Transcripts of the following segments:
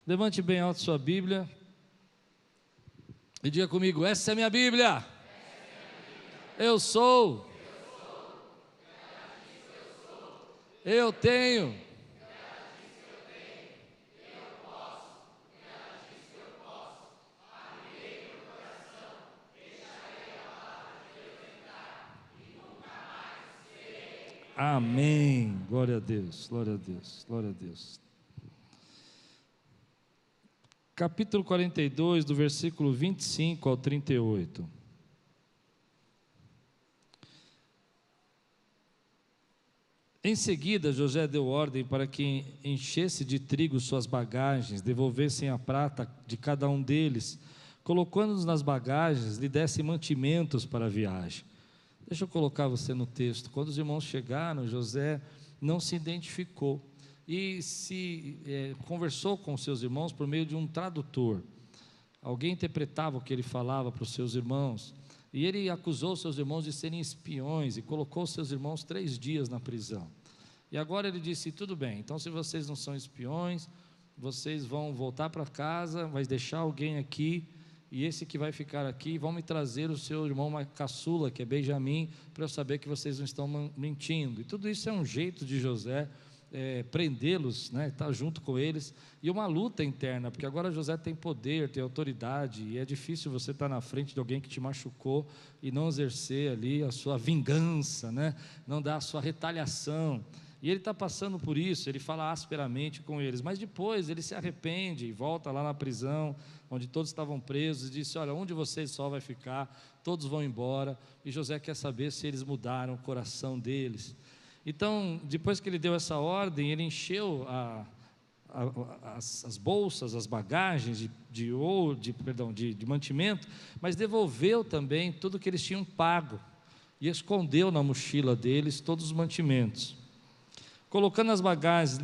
Levante bem alto sua Bíblia e diga comigo: essa é minha Bíblia. Eu sou. Eu tenho. Amém. Glória a Deus, glória a Deus, glória a Deus. Capítulo 42, do versículo 25 ao 38. Em seguida, José deu ordem para que enchesse de trigo suas bagagens, devolvessem a prata de cada um deles, colocando-nos nas bagagens, lhe dessem mantimentos para a viagem. Deixa eu colocar você no texto. Quando os irmãos chegaram, José não se identificou e conversou com seus irmãos por meio de um tradutor. Alguém interpretava o que ele falava para os seus irmãos, e ele acusou seus irmãos de serem espiões e colocou seus irmãos 3 dias na prisão. E agora ele disse: tudo bem, então se vocês não são espiões, vocês vão voltar para casa, vai deixar alguém aqui, e esse que vai ficar aqui, vão me trazer o seu irmão caçula, que é Benjamim, para eu saber que vocês não estão mentindo. E tudo isso é um jeito de José prendê-los, estar junto com eles, e uma luta interna, porque agora José tem poder, tem autoridade, e é difícil você estar na frente de alguém que te machucou e não exercer ali a sua vingança, não dar a sua retaliação. E ele está passando por isso, ele fala asperamente com eles, mas depois ele se arrepende e volta lá na prisão, onde todos estavam presos, e disse: olha, um de vocês só vai ficar, todos vão embora. E José quer saber se eles mudaram o coração deles. Então, depois que ele deu essa ordem, ele encheu as bolsas, as bagagens de mantimento, mas devolveu também tudo que eles tinham pago, e escondeu na mochila deles todos os mantimentos. Colocando nas bagagens,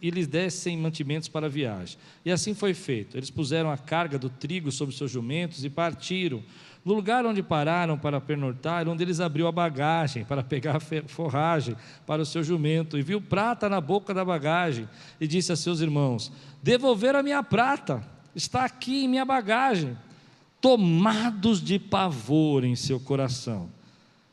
lhes dessem mantimentos para a viagem. E assim foi feito. Eles puseram a carga do trigo sobre seus jumentos e partiram. No lugar onde pararam para pernoitar, um deles abriu a bagagem para pegar a forragem para o seu jumento, e viu prata na boca da bagagem, e disse a seus irmãos: devolveram a minha prata, está aqui em minha bagagem. Tomados de pavor em seu coração,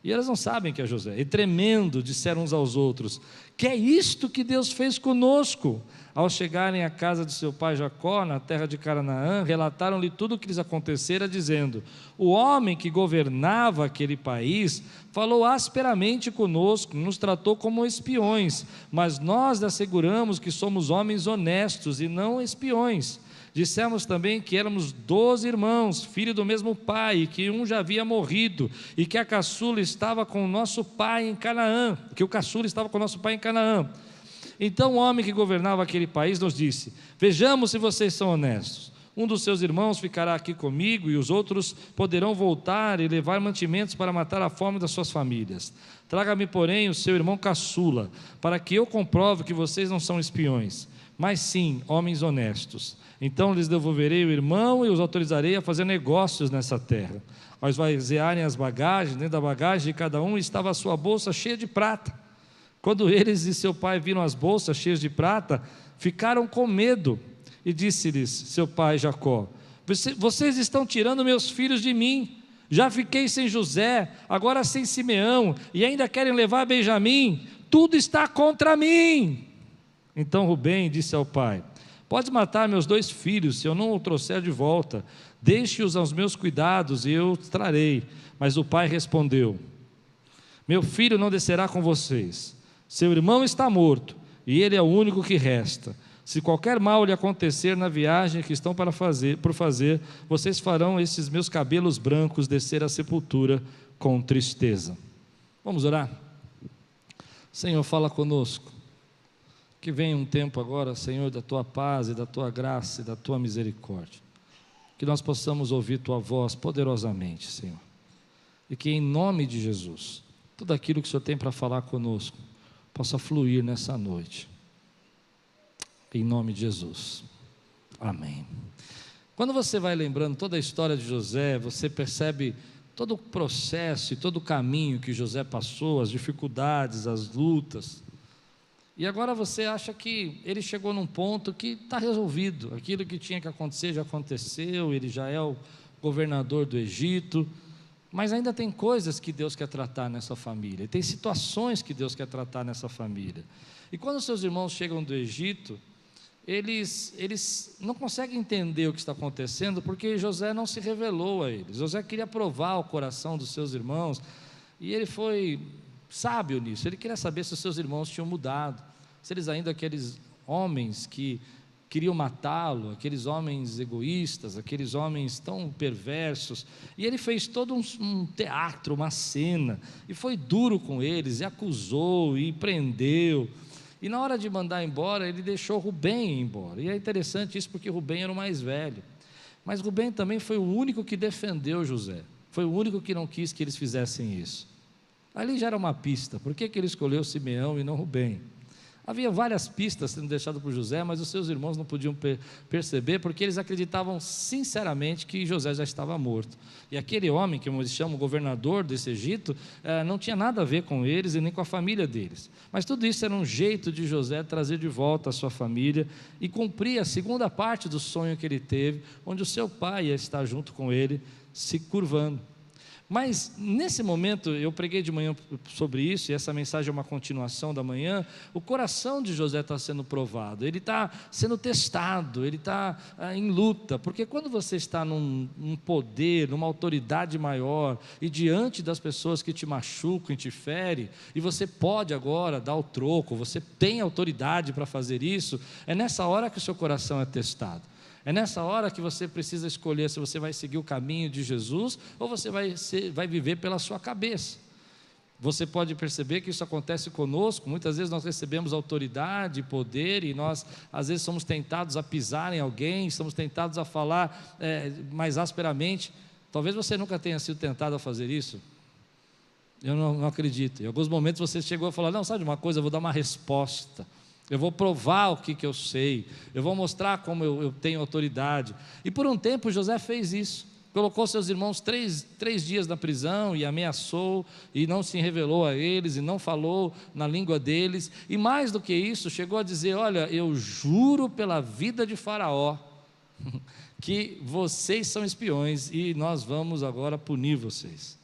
e eles não sabem que é José, e tremendo, disseram uns aos outros: que é isto que Deus fez conosco? Ao chegarem à casa de seu pai Jacó, na terra de Canaã, relataram-lhe tudo o que lhes acontecera, dizendo: o homem que governava aquele país falou asperamente conosco, nos tratou como espiões, mas nós lhe asseguramos que somos homens honestos e não espiões. Dissemos também que éramos 12 irmãos, filhos do mesmo pai, que um já havia morrido, e que a caçula estava com o nosso pai em Canaã, Então o homem que governava aquele país nos disse: vejamos se vocês são honestos. Um dos seus irmãos ficará aqui comigo, e os outros poderão voltar e levar mantimentos para matar a fome das suas famílias. Traga-me, porém, o seu irmão caçula, para que eu comprove que vocês não são espiões, mas sim homens honestos. Então lhes devolverei o irmão e os autorizarei a fazer negócios nessa terra. Ao esvaziarem as bagagens, dentro da bagagem de cada um estava a sua bolsa cheia de prata. Quando eles e seu pai viram as bolsas cheias de prata, ficaram com medo, e disse-lhes seu pai Jacó: vocês estão tirando meus filhos de mim. Já fiquei sem José, agora sem Simeão, e ainda querem levar Benjamim. Tudo está contra mim. Então Rubem disse ao pai: pode matar meus 2 filhos, se eu não o trouxer de volta. Deixe-os aos meus cuidados, e eu os trarei. Mas o pai respondeu: meu filho não descerá com vocês. Seu irmão está morto, e ele é o único que resta. Se qualquer mal lhe acontecer na viagem que estão por fazer, vocês farão esses meus cabelos brancos descer à sepultura com tristeza. Vamos orar? Senhor, fala conosco. Que venha um tempo agora, Senhor, da Tua paz e da Tua graça e da Tua misericórdia. Que nós possamos ouvir Tua voz poderosamente, Senhor. E que em nome de Jesus, tudo aquilo que o Senhor tem para falar conosco, possa fluir nessa noite. Em nome de Jesus. Amém. Quando você vai lembrando toda a história de José, você percebe todo o processo e todo o caminho que José passou, as dificuldades, as lutas. E agora você acha que ele chegou num ponto que está resolvido, aquilo que tinha que acontecer já aconteceu, ele já é o governador do Egito, mas ainda tem coisas que Deus quer tratar nessa família, tem situações que Deus quer tratar nessa família. E quando seus irmãos chegam do Egito, eles não conseguem entender o que está acontecendo, porque José não se revelou a eles. José queria provar o coração dos seus irmãos, e ele foi sábio nisso. Ele queria saber se os seus irmãos tinham mudado, se eles ainda aqueles homens que queriam matá-lo, aqueles homens egoístas, aqueles homens tão perversos. E ele fez todo um teatro, uma cena, e foi duro com eles, e acusou, e prendeu. E na hora de mandar embora, ele deixou Rubem ir embora. E é interessante isso, porque Rubem era o mais velho. Mas Rubem também foi o único que defendeu José, foi o único que não quis que eles fizessem isso. Ali já era uma pista. Por que ele escolheu Simeão e não Rubem? Havia várias pistas sendo deixadas por José, mas os seus irmãos não podiam perceber, porque eles acreditavam sinceramente que José já estava morto. E aquele homem, que eles chamam governador desse Egito, não tinha nada a ver com eles e nem com a família deles. Mas tudo isso era um jeito de José trazer de volta a sua família e cumprir a segunda parte do sonho que ele teve, onde o seu pai ia estar junto com ele, se curvando. Mas nesse momento, eu preguei de manhã sobre isso, e essa mensagem é uma continuação da manhã. O coração de José está sendo provado, ele está sendo testado, ele está em luta, porque quando você está num poder, numa autoridade maior, e diante das pessoas que te machucam e te ferem, e você pode agora dar o troco, você tem autoridade para fazer isso, é nessa hora que o seu coração é testado. É nessa hora que você precisa escolher se você vai seguir o caminho de Jesus ou você vai viver pela sua cabeça. Você pode perceber que isso acontece conosco. Muitas vezes nós recebemos autoridade, poder, e nós às vezes somos tentados a pisar em alguém, somos tentados a falar mais asperamente. Talvez você nunca tenha sido tentado a fazer isso. Eu não acredito. Em alguns momentos você chegou a falar: não, sabe de uma coisa, eu vou dar uma resposta, eu vou provar o que eu sei, eu vou mostrar como eu tenho autoridade. E por um tempo José fez isso, colocou seus irmãos três dias na prisão e ameaçou, e não se revelou a eles, e não falou na língua deles, e mais do que isso, chegou a dizer: olha, eu juro pela vida de Faraó, que vocês são espiões, e nós vamos agora punir vocês.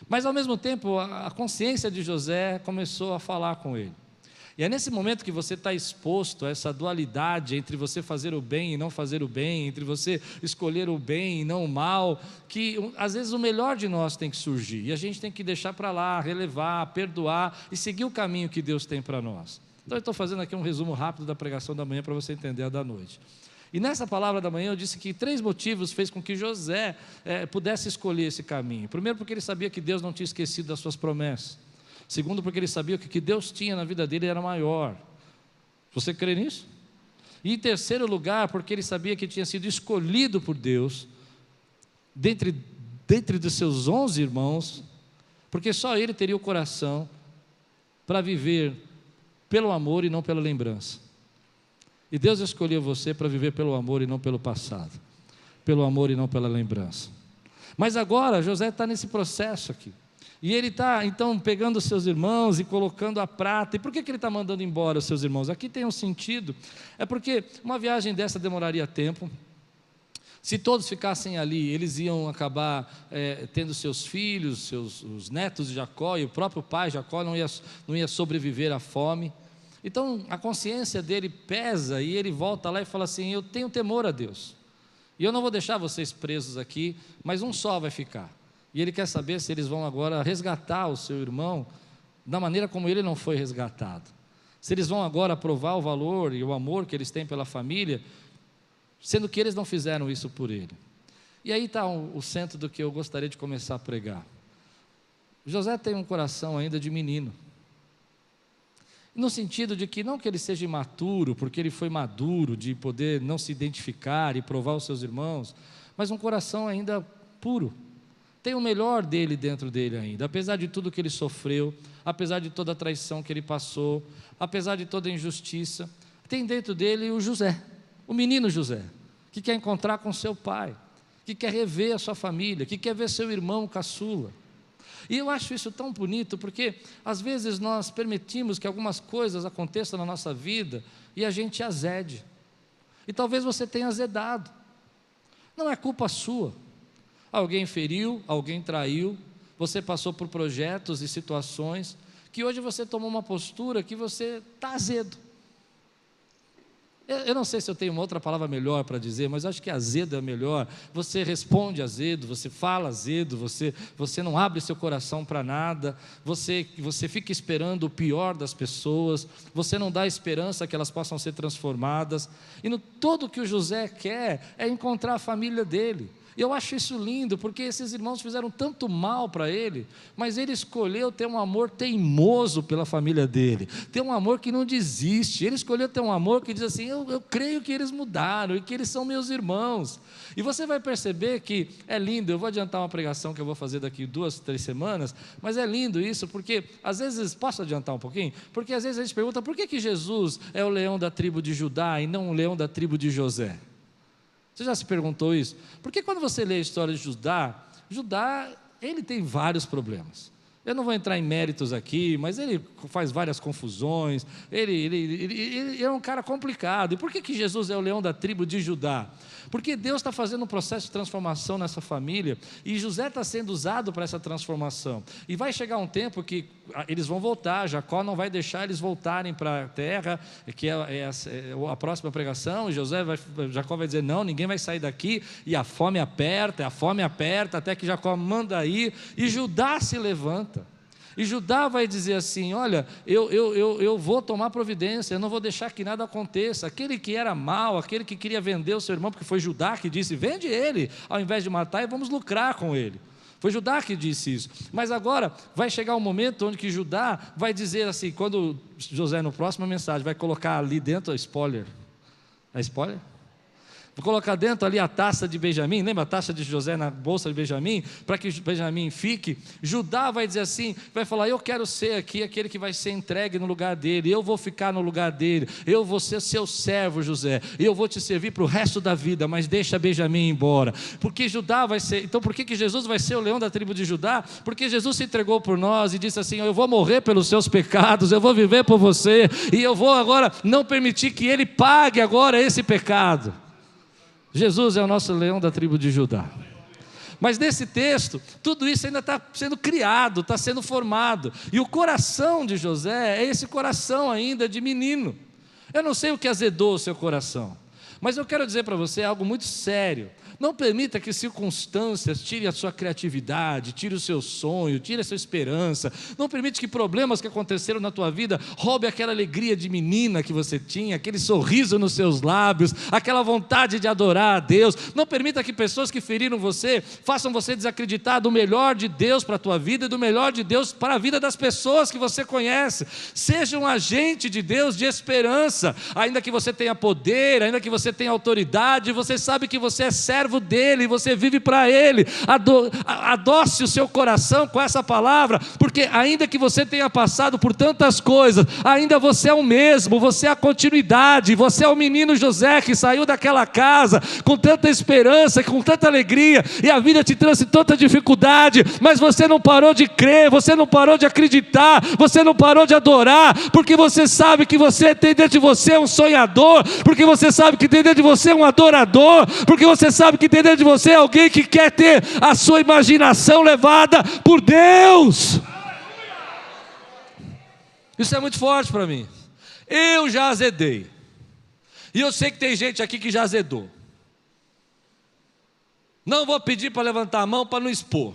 Mas ao mesmo tempo, a consciência de José começou a falar com ele. E é nesse momento que você está exposto a essa dualidade entre você fazer o bem e não fazer o bem, entre você escolher o bem e não o mal, que às vezes o melhor de nós tem que surgir, e a gente tem que deixar para lá, relevar, perdoar e seguir o caminho que Deus tem para nós. Então eu estou fazendo aqui um resumo rápido da pregação da manhã para você entender a da noite. E nessa palavra da manhã eu disse que 3 motivos fez com que José pudesse escolher esse caminho. Primeiro, porque ele sabia que Deus não tinha esquecido das suas promessas. Segundo, porque ele sabia que o que Deus tinha na vida dele era maior. Você crê nisso? E em terceiro lugar, porque ele sabia que tinha sido escolhido por Deus dentre dos seus 11 irmãos, porque só ele teria o coração para viver pelo amor e não pela lembrança. E Deus escolheu você para viver pelo amor e não pelo passado, pelo amor e não pela lembrança. Mas agora José está nesse processo aqui. E ele está, então, pegando os seus irmãos e colocando a prata. E por que ele está mandando embora os seus irmãos? Aqui tem um sentido. É porque uma viagem dessa demoraria tempo. Se todos ficassem ali, eles iam acabar tendo seus filhos, os netos de Jacó, e o próprio pai Jacó não ia sobreviver à fome. Então, a consciência dele pesa, e ele volta lá e fala assim: eu tenho temor a Deus, e eu não vou deixar vocês presos aqui, mas um só vai ficar. E ele quer saber se eles vão agora resgatar o seu irmão da maneira como ele não foi resgatado. Se eles vão agora provar o valor e o amor que eles têm pela família, sendo que eles não fizeram isso por ele. E aí está o centro do que eu gostaria de começar a pregar. José tem um coração ainda de menino, no sentido de que não que ele seja imaturo, porque ele foi maduro de poder não se identificar e provar os seus irmãos, mas um coração ainda puro. Tem o melhor dele dentro dele ainda, apesar de tudo que ele sofreu, apesar de toda a traição que ele passou, apesar de toda a injustiça, tem dentro dele o José, o menino José, que quer encontrar com seu pai, que quer rever a sua família, que quer ver seu irmão caçula. E eu acho isso tão bonito, porque às vezes nós permitimos que algumas coisas aconteçam na nossa vida e a gente azede. E talvez você tenha azedado. Não é culpa sua. Alguém feriu, alguém traiu, você passou por projetos e situações que hoje você tomou uma postura que você está azedo. Eu não sei se eu tenho uma outra palavra melhor para dizer, mas eu acho que azedo é melhor. Você responde azedo, você fala azedo, você não abre seu coração para nada, você fica esperando o pior das pessoas, você não dá esperança que elas possam ser transformadas. E tudo que o José quer é encontrar a família dele. E eu acho isso lindo, porque esses irmãos fizeram tanto mal para ele, mas ele escolheu ter um amor teimoso pela família dele, ter um amor que não desiste. Ele escolheu ter um amor que diz assim: eu creio que eles mudaram e que eles são meus irmãos. E você vai perceber que é lindo. Eu vou adiantar uma pregação que eu vou fazer daqui 2, 3 semanas, mas é lindo isso, porque às vezes, posso adiantar um pouquinho? Porque às vezes a gente pergunta: por que Jesus é o leão da tribo de Judá e não o leão da tribo de José? Você já se perguntou isso? Porque quando você lê a história de Judá, ele tem vários problemas. Eu não vou entrar em méritos aqui, mas ele faz várias confusões, ele é um cara complicado. E por que Jesus é o leão da tribo de Judá? Porque Deus está fazendo um processo de transformação nessa família, e José está sendo usado para essa transformação. E vai chegar um tempo que eles vão voltar, Jacó não vai deixar eles voltarem para a terra, que é a próxima pregação, e Jacó vai dizer: não, ninguém vai sair daqui, e a fome aperta, até que Jacó manda ir, e Judá se levanta. E Judá vai dizer assim: olha, eu vou tomar providência, eu não vou deixar que nada aconteça. Aquele que era mau, aquele que queria vender o seu irmão, porque foi Judá que disse: vende ele, ao invés de matar, e vamos lucrar com ele. Foi Judá que disse isso. Mas agora vai chegar um momento onde que Judá vai dizer assim, quando José, no próxima mensagem, vai colocar ali dentro, spoiler, é spoiler? Vou colocar dentro ali a taça de Benjamim, lembra a taça de José na bolsa de Benjamim, para que Benjamim fique. Judá vai dizer assim, vai falar: eu quero ser aqui aquele que vai ser entregue no lugar dele, eu vou ficar no lugar dele, eu vou ser seu servo, José, eu vou te servir para o resto da vida, mas deixa Benjamim embora. Porque Judá vai ser, então por que Jesus vai ser o leão da tribo de Judá? Porque Jesus se entregou por nós e disse assim: eu vou morrer pelos seus pecados, eu vou viver por você, e eu vou agora não permitir que ele pague agora esse pecado. Jesus é o nosso leão da tribo de Judá. Mas nesse texto, tudo isso ainda está sendo criado, está sendo formado. E o coração de José é esse coração ainda de menino. Eu não sei o que azedou o seu coração, mas eu quero dizer para você algo muito sério. Não permita que circunstâncias tirem a sua criatividade, tire o seu sonho, tire a sua esperança. Não permite que problemas que aconteceram na tua vida roubem aquela alegria de menina que você tinha, aquele sorriso nos seus lábios, aquela vontade de adorar a Deus. Não permita que pessoas que feriram você façam você desacreditar do melhor de Deus para a tua vida e do melhor de Deus para a vida das pessoas que você conhece. Seja um agente de Deus de esperança. Ainda que você tenha poder, ainda que você tenha autoridade, você sabe que você é servo dele, você vive para ele. Adoce o seu coração com essa palavra, porque ainda que você tenha passado por tantas coisas, ainda você é o mesmo, você é a continuidade, você é o menino José que saiu daquela casa com tanta esperança, com tanta alegria, e a vida te trouxe tanta dificuldade, mas você não parou de crer, você não parou de acreditar, você não parou de adorar, porque você sabe que você tem dentro de você um sonhador, porque você sabe que tem dentro de você um adorador, porque você sabe que tem dentro de você alguém que quer ter a sua imaginação levada por Deus. Isso é muito forte para mim. Eu já azedei, e eu sei que tem gente aqui que já azedou. Não vou pedir para levantar a mão para não expor.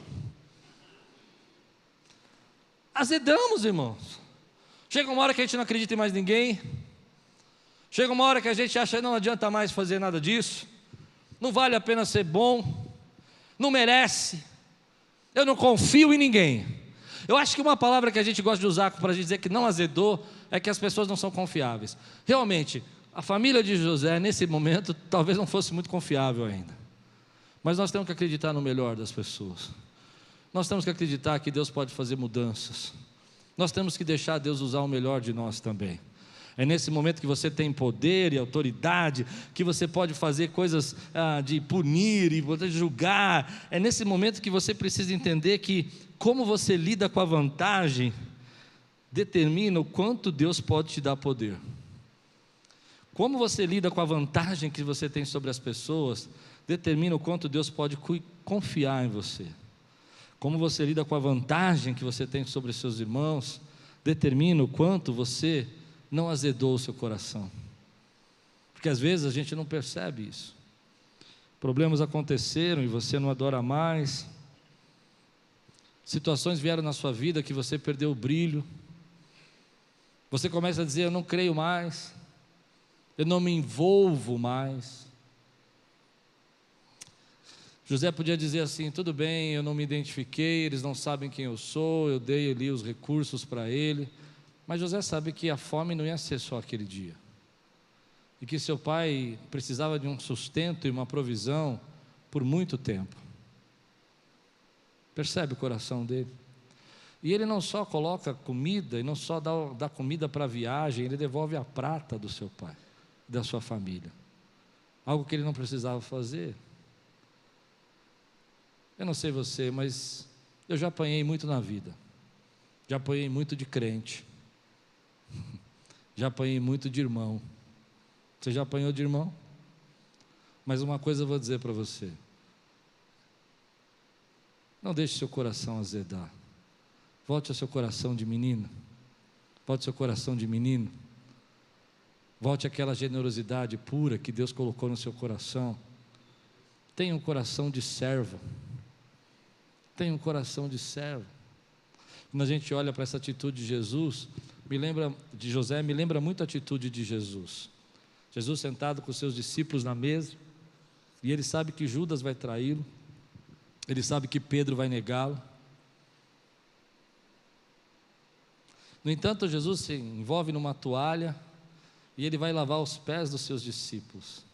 Azedamos, irmãos. Chega uma hora que a gente não acredita em mais ninguém. Chega uma hora que a gente acha que não adianta mais fazer nada disso. Não vale a pena ser bom, não merece, eu não confio em ninguém. Eu acho que uma palavra que a gente gosta de usar para dizer que não azedou é que as pessoas não são confiáveis. Realmente, a família de José nesse momento talvez não fosse muito confiável ainda, mas nós temos que acreditar no melhor das pessoas. Nós temos que acreditar que Deus pode fazer mudanças. Nós temos que deixar Deus usar o melhor de nós também. É nesse momento que você tem poder e autoridade, que você pode fazer coisas de punir e poder julgar. É nesse momento que você precisa entender que como você lida com a vantagem determina o quanto Deus pode te dar poder. Como você lida com a vantagem que você tem sobre as pessoas determina o quanto Deus pode confiar em você. Como você lida com a vantagem que você tem sobre seus irmãos determina o quanto você não azedou o seu coração. Porque às vezes a gente não percebe isso. Problemas aconteceram e você não adora mais. Situações vieram na sua vida que você perdeu o brilho. Você começa a dizer: eu não creio mais, eu não me envolvo mais. José podia dizer assim: tudo bem, eu não me identifiquei, eles não sabem quem eu sou, eu dei ali os recursos para ele. Mas José sabe que a fome não ia ser só aquele dia, e que seu pai precisava de um sustento e uma provisão por muito tempo. Percebe o coração dele? E ele não só coloca comida, e não só dá comida para a viagem, ele devolve a prata do seu pai, da sua família. Algo que ele não precisava fazer. Eu não sei você, mas eu já apanhei muito na vida. Já apanhei muito de crente. Já apanhei muito de irmão. Você já apanhou de irmão? Mas uma coisa eu vou dizer para você: não deixe seu coração azedar. Volte ao seu coração de menina. Volte ao seu coração de menino. Volte àquela generosidade pura que Deus colocou no seu coração. Tenha um coração de servo. Tenha um coração de servo. Quando a gente olha para essa atitude de Jesus, de José, me lembra muito a atitude de Jesus. Jesus sentado com os seus discípulos na mesa, e ele sabe que Judas vai traí-lo, ele sabe que Pedro vai negá-lo. No entanto, Jesus se envolve numa toalha, e ele vai lavar os pés dos seus discípulos.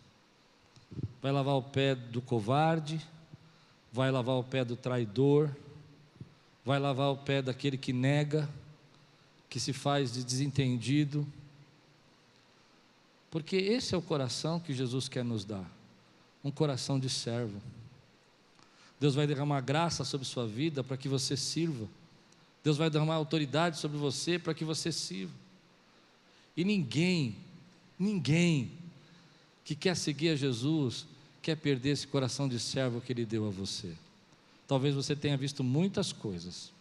Vai lavar o pé do covarde, vai lavar o pé do traidor, vai lavar o pé daquele que nega, que se faz de desentendido. Porque esse é o coração que Jesus quer nos dar, um coração de servo. Deus vai derramar graça sobre sua vida para que você sirva. Deus vai derramar autoridade sobre você para que você sirva. E ninguém que quer seguir a Jesus quer perder esse coração de servo que Ele deu a você. Talvez você tenha visto muitas coisas,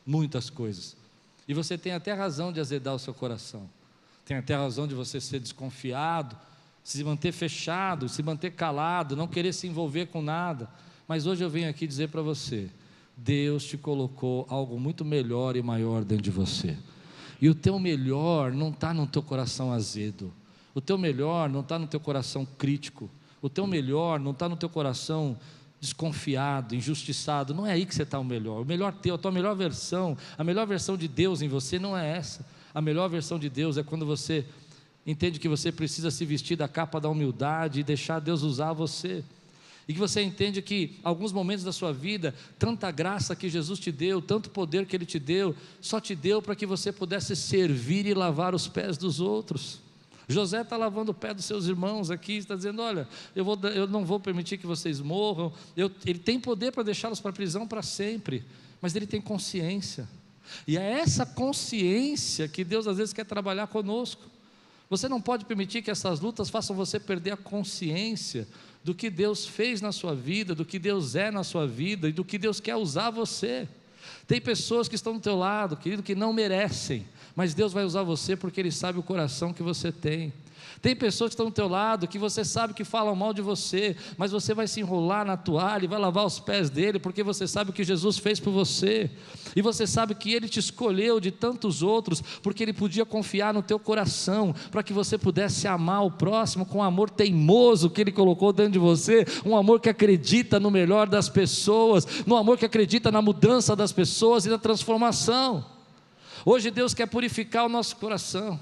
e você tem até razão de azedar o seu coração, tem até razão de você ser desconfiado, se manter fechado, se manter calado, não querer se envolver com nada. Mas hoje eu venho aqui dizer para você: Deus te colocou algo muito melhor e maior dentro de você, e o teu melhor não está no teu coração azedo, o teu melhor não está no teu coração crítico, o teu melhor não está no teu coração desconfiado, injustiçado. Não é aí que você está o melhor teu, a tua melhor versão, a melhor versão de Deus em você não é essa. A melhor versão de Deus é quando você entende que você precisa se vestir da capa da humildade e deixar Deus usar você, e que você entende que alguns momentos da sua vida, tanta graça que Jesus te deu, tanto poder que Ele te deu, só te deu para que você pudesse servir e lavar os pés dos outros. José está lavando o pé dos seus irmãos aqui, está dizendo: olha, eu não vou permitir que vocês morram. Ele tem poder para deixá-los para a prisão para sempre, mas ele tem consciência, e é essa consciência que Deus às vezes quer trabalhar conosco. Você não pode permitir que essas lutas façam você perder a consciência do que Deus fez na sua vida, do que Deus é na sua vida, e do que Deus quer usar você. Tem pessoas que estão do teu lado, querido, que não merecem, mas Deus vai usar você porque Ele sabe o coração que você tem. Tem pessoas que estão do teu lado, que você sabe que falam mal de você, mas você vai se enrolar na toalha e vai lavar os pés dele, porque você sabe o que Jesus fez por você, e você sabe que Ele te escolheu de tantos outros, porque Ele podia confiar no teu coração, para que você pudesse amar o próximo com um amor teimoso que Ele colocou dentro de você, um amor que acredita no melhor das pessoas, no amor que acredita na mudança das pessoas e na transformação. Hoje Deus quer purificar o nosso coração,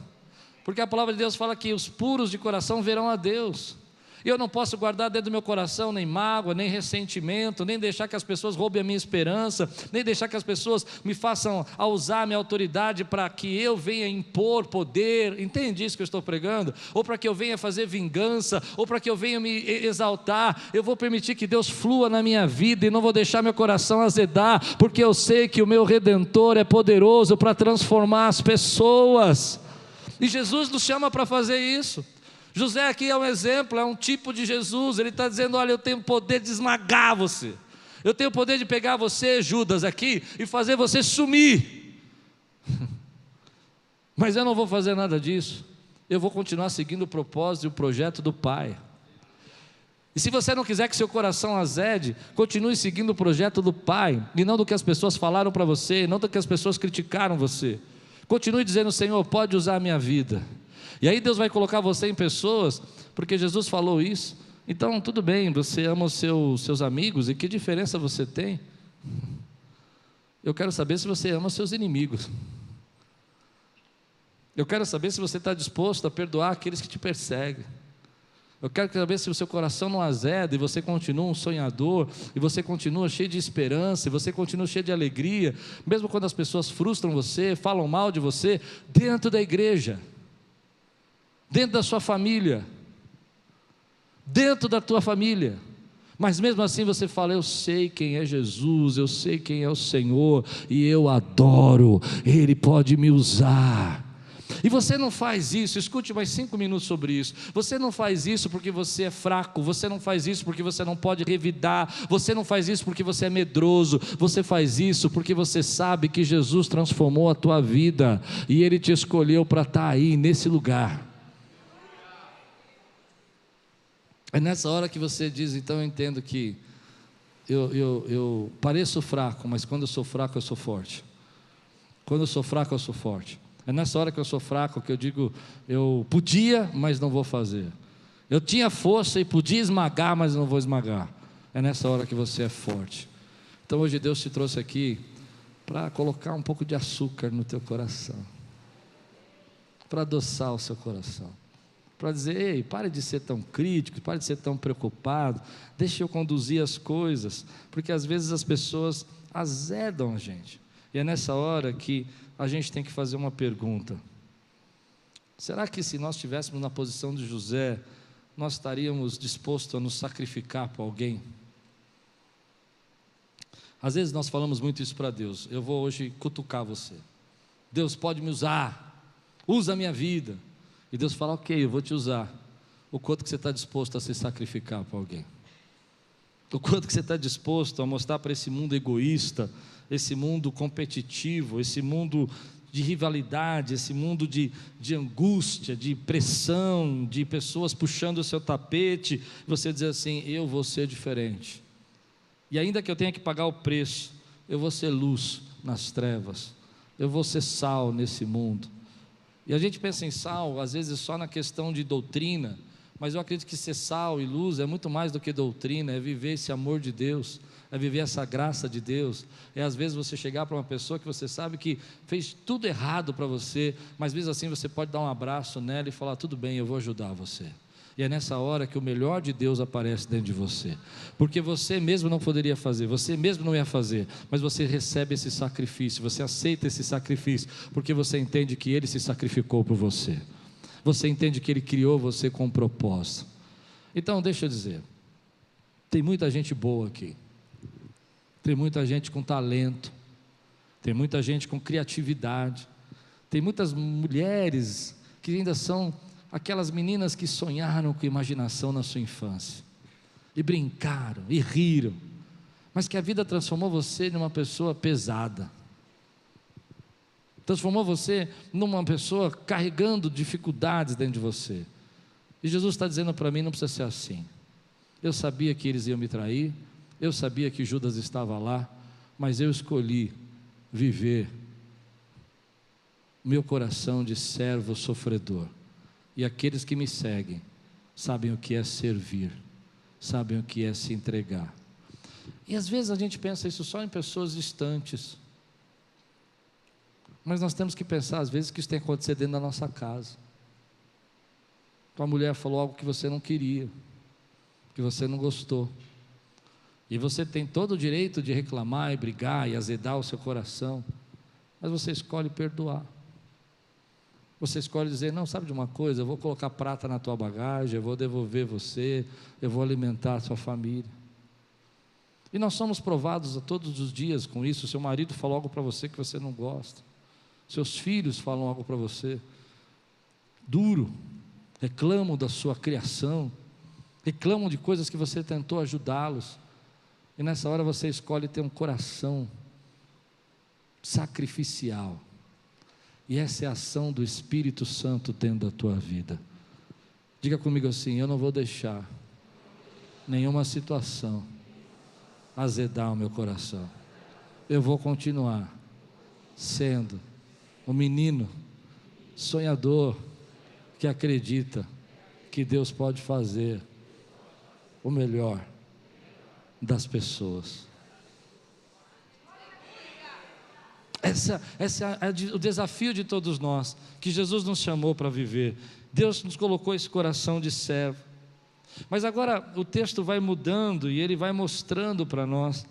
porque a palavra de Deus fala que os puros de coração verão a Deus. E eu não posso guardar dentro do meu coração nem mágoa, nem ressentimento, nem deixar que as pessoas roubem a minha esperança, nem deixar que as pessoas me façam a usar a minha autoridade para que eu venha impor poder. Entende isso que eu estou pregando? Ou para que eu venha fazer vingança, ou para que eu venha me exaltar. Eu vou permitir que Deus flua na minha vida e não vou deixar meu coração azedar, porque eu sei que o meu Redentor é poderoso para transformar as pessoas. E Jesus nos chama para fazer isso. José aqui é um exemplo, é um tipo de Jesus. Ele está dizendo: olha, eu tenho o poder de esmagar você, eu tenho o poder de pegar você, Judas, aqui, e fazer você sumir. Mas eu não vou fazer nada disso. Eu vou continuar seguindo o propósito e o projeto do Pai. E se você não quiser que seu coração azede, continue seguindo o projeto do Pai, e não do que as pessoas falaram para você, não do que as pessoas criticaram você. Continue dizendo: Senhor, pode usar a minha vida. E aí Deus vai colocar você em pessoas, porque Jesus falou isso. Então tudo bem, você ama os seus amigos, e que diferença você tem? Eu quero saber se você ama os seus inimigos. Eu quero saber se você está disposto a perdoar aqueles que te perseguem. Eu quero saber se o seu coração não azeda, e você continua um sonhador, e você continua cheio de esperança, e você continua cheio de alegria, mesmo quando as pessoas frustram você, falam mal de você, dentro da igreja, dentro da sua família, dentro da tua família. Mas mesmo assim você fala: eu sei quem é Jesus, eu sei quem é o Senhor, e eu adoro, Ele pode me usar. E você não faz isso, escute mais 5 minutos sobre isso. Você não faz isso porque você é fraco, você não faz isso porque você não pode revidar, você não faz isso porque você é medroso, você faz isso porque você sabe que Jesus transformou a tua vida, e Ele te escolheu para estar aí, nesse lugar. É nessa hora que você diz: então eu entendo que eu pareço fraco, mas quando eu sou fraco eu sou forte. Quando eu sou fraco eu sou forte. É nessa hora que eu sou fraco que eu digo: eu podia, mas não vou fazer. Eu tinha força e podia esmagar, mas não vou esmagar. É nessa hora que você é forte. Então hoje Deus te trouxe aqui para colocar um pouco de açúcar no teu coração, para adoçar o seu coração, para dizer: ei, pare de ser tão crítico, pare de ser tão preocupado, deixe eu conduzir as coisas, porque às vezes as pessoas azedam a gente. E é nessa hora que a gente tem que fazer uma pergunta: será que se nós estivéssemos na posição de José, nós estaríamos dispostos a nos sacrificar por alguém? Às vezes nós falamos muito isso para Deus: eu vou hoje cutucar você, Deus pode me usar, usa a minha vida. E Deus fala: ok, eu vou te usar. O quanto que você está disposto a se sacrificar por alguém? O quanto que você está disposto a mostrar para esse mundo egoísta, esse mundo competitivo, esse mundo de rivalidade, esse mundo de angústia, de pressão, de pessoas puxando o seu tapete, você dizer assim: eu vou ser diferente, e ainda que eu tenha que pagar o preço, eu vou ser luz nas trevas, eu vou ser sal nesse mundo. E a gente pensa em sal, às vezes só na questão de doutrina, mas eu acredito que ser sal e luz é muito mais do que doutrina, é viver esse amor de Deus, é viver essa graça de Deus. É às vezes você chegar para uma pessoa que você sabe que fez tudo errado para você, mas mesmo assim você pode dar um abraço nela e falar: tudo bem, eu vou ajudar você. E é nessa hora que o melhor de Deus aparece dentro de você, porque você mesmo não poderia fazer, você mesmo não ia fazer, mas você recebe esse sacrifício, você aceita esse sacrifício, porque você entende que Ele se sacrificou por você, você entende que Ele criou você com um propósito. Então deixa eu dizer, tem muita gente boa aqui, tem muita gente com talento, tem muita gente com criatividade, tem muitas mulheres que ainda são aquelas meninas que sonharam com imaginação na sua infância, e brincaram, e riram, mas que a vida transformou você numa pessoa pesada, transformou você numa pessoa carregando dificuldades dentro de você. E Jesus está dizendo para mim: não precisa ser assim. Eu sabia que eles iam me trair, eu sabia que Judas estava lá, mas eu escolhi viver meu coração de servo sofredor. E aqueles que me seguem sabem o que é servir, sabem o que é se entregar. E às vezes a gente pensa isso só em pessoas distantes, mas nós temos que pensar às vezes que isso tem que acontecer dentro da nossa casa. Tua mulher falou algo que você não queria, que você não gostou. E você tem todo o direito de reclamar e brigar e azedar o seu coração, mas você escolhe perdoar. Você escolhe dizer, não, sabe de uma coisa, eu vou colocar prata na tua bagagem, eu vou devolver você, eu vou alimentar a sua família. E nós somos provados a todos os dias com isso. Seu marido falou algo para você que você não gosta, seus filhos falam algo para você duro, reclamam da sua criação, reclamam de coisas que você tentou ajudá-los, e nessa hora você escolhe ter um coração sacrificial, e essa é a ação do Espírito Santo dentro da tua vida. Diga comigo assim: eu não vou deixar nenhuma situação azedar o meu coração, eu vou continuar sendo um menino sonhador, que acredita que Deus pode fazer o melhor das pessoas. Esse é o desafio de todos nós, que Jesus nos chamou para viver. Deus nos colocou esse coração de servo. Mas agora o texto vai mudando e ele vai mostrando para nós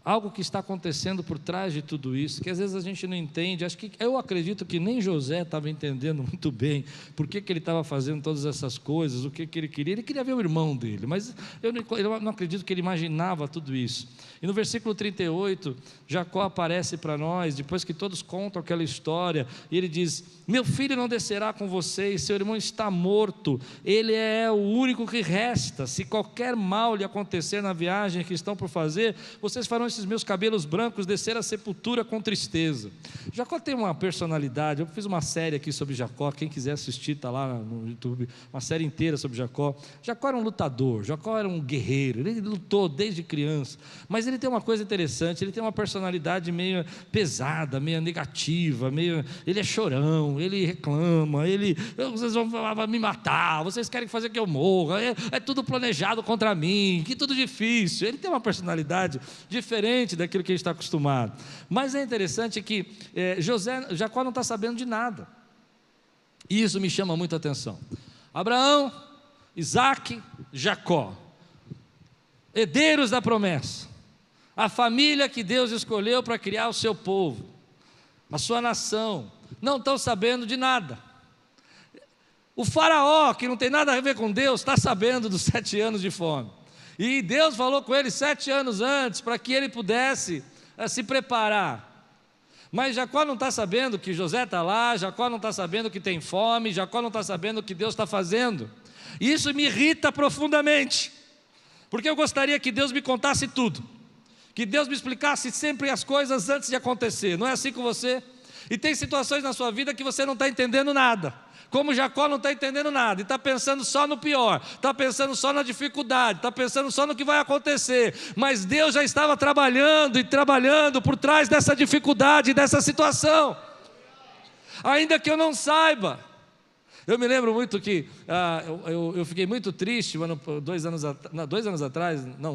algo que está acontecendo por trás de tudo isso, que às vezes a gente não entende. Eu acredito que nem José estava entendendo muito bem por que ele estava fazendo todas essas coisas, o que ele queria ver o irmão dele, mas eu não acredito que ele imaginava tudo isso. E no versículo 38, Jacó aparece para nós, depois que todos contam aquela história, e ele diz: meu filho não descerá com vocês, seu irmão está morto, ele é o único que resta, se qualquer mal lhe acontecer na viagem que estão por fazer, vocês farão esses meus cabelos brancos descer à sepultura com tristeza. Jacó tem uma personalidade. Eu fiz uma série aqui sobre Jacó, quem quiser assistir está lá no YouTube, uma série inteira sobre Jacó. Jacó era um lutador, Jacó era um guerreiro, ele lutou desde criança, mas ele tem uma coisa interessante, ele tem uma personalidade meio pesada, meio negativa, ele é chorão, ele reclama, vocês vão me matar, vocês querem fazer que eu morra, é tudo planejado contra mim, que tudo difícil. Ele tem uma personalidade diferente daquilo que ele está acostumado. Mas é interessante que Jacó não está sabendo de nada, e isso me chama muito a atenção. Abraão, Isaac, Jacó, herdeiros da promessa, a família que Deus escolheu para criar o seu povo, a sua nação, não estão sabendo de nada. O faraó, que não tem nada a ver com Deus, está sabendo dos 7 anos de fome, e Deus falou com ele 7 anos antes, para que ele pudesse se preparar. Mas Jacó não está sabendo que José está lá, Jacó não está sabendo que tem fome, Jacó não está sabendo o que Deus está fazendo. E isso me irrita profundamente, porque eu gostaria que Deus me contasse tudo, que Deus me explicasse sempre as coisas antes de acontecer. Não é assim com você? E tem situações na sua vida que você não está entendendo nada, como Jacó não está entendendo nada, e está pensando só no pior, está pensando só na dificuldade, está pensando só no que vai acontecer, mas Deus já estava trabalhando e trabalhando por trás dessa dificuldade, dessa situação, ainda que eu não saiba. Eu me lembro muito que eu fiquei muito triste, um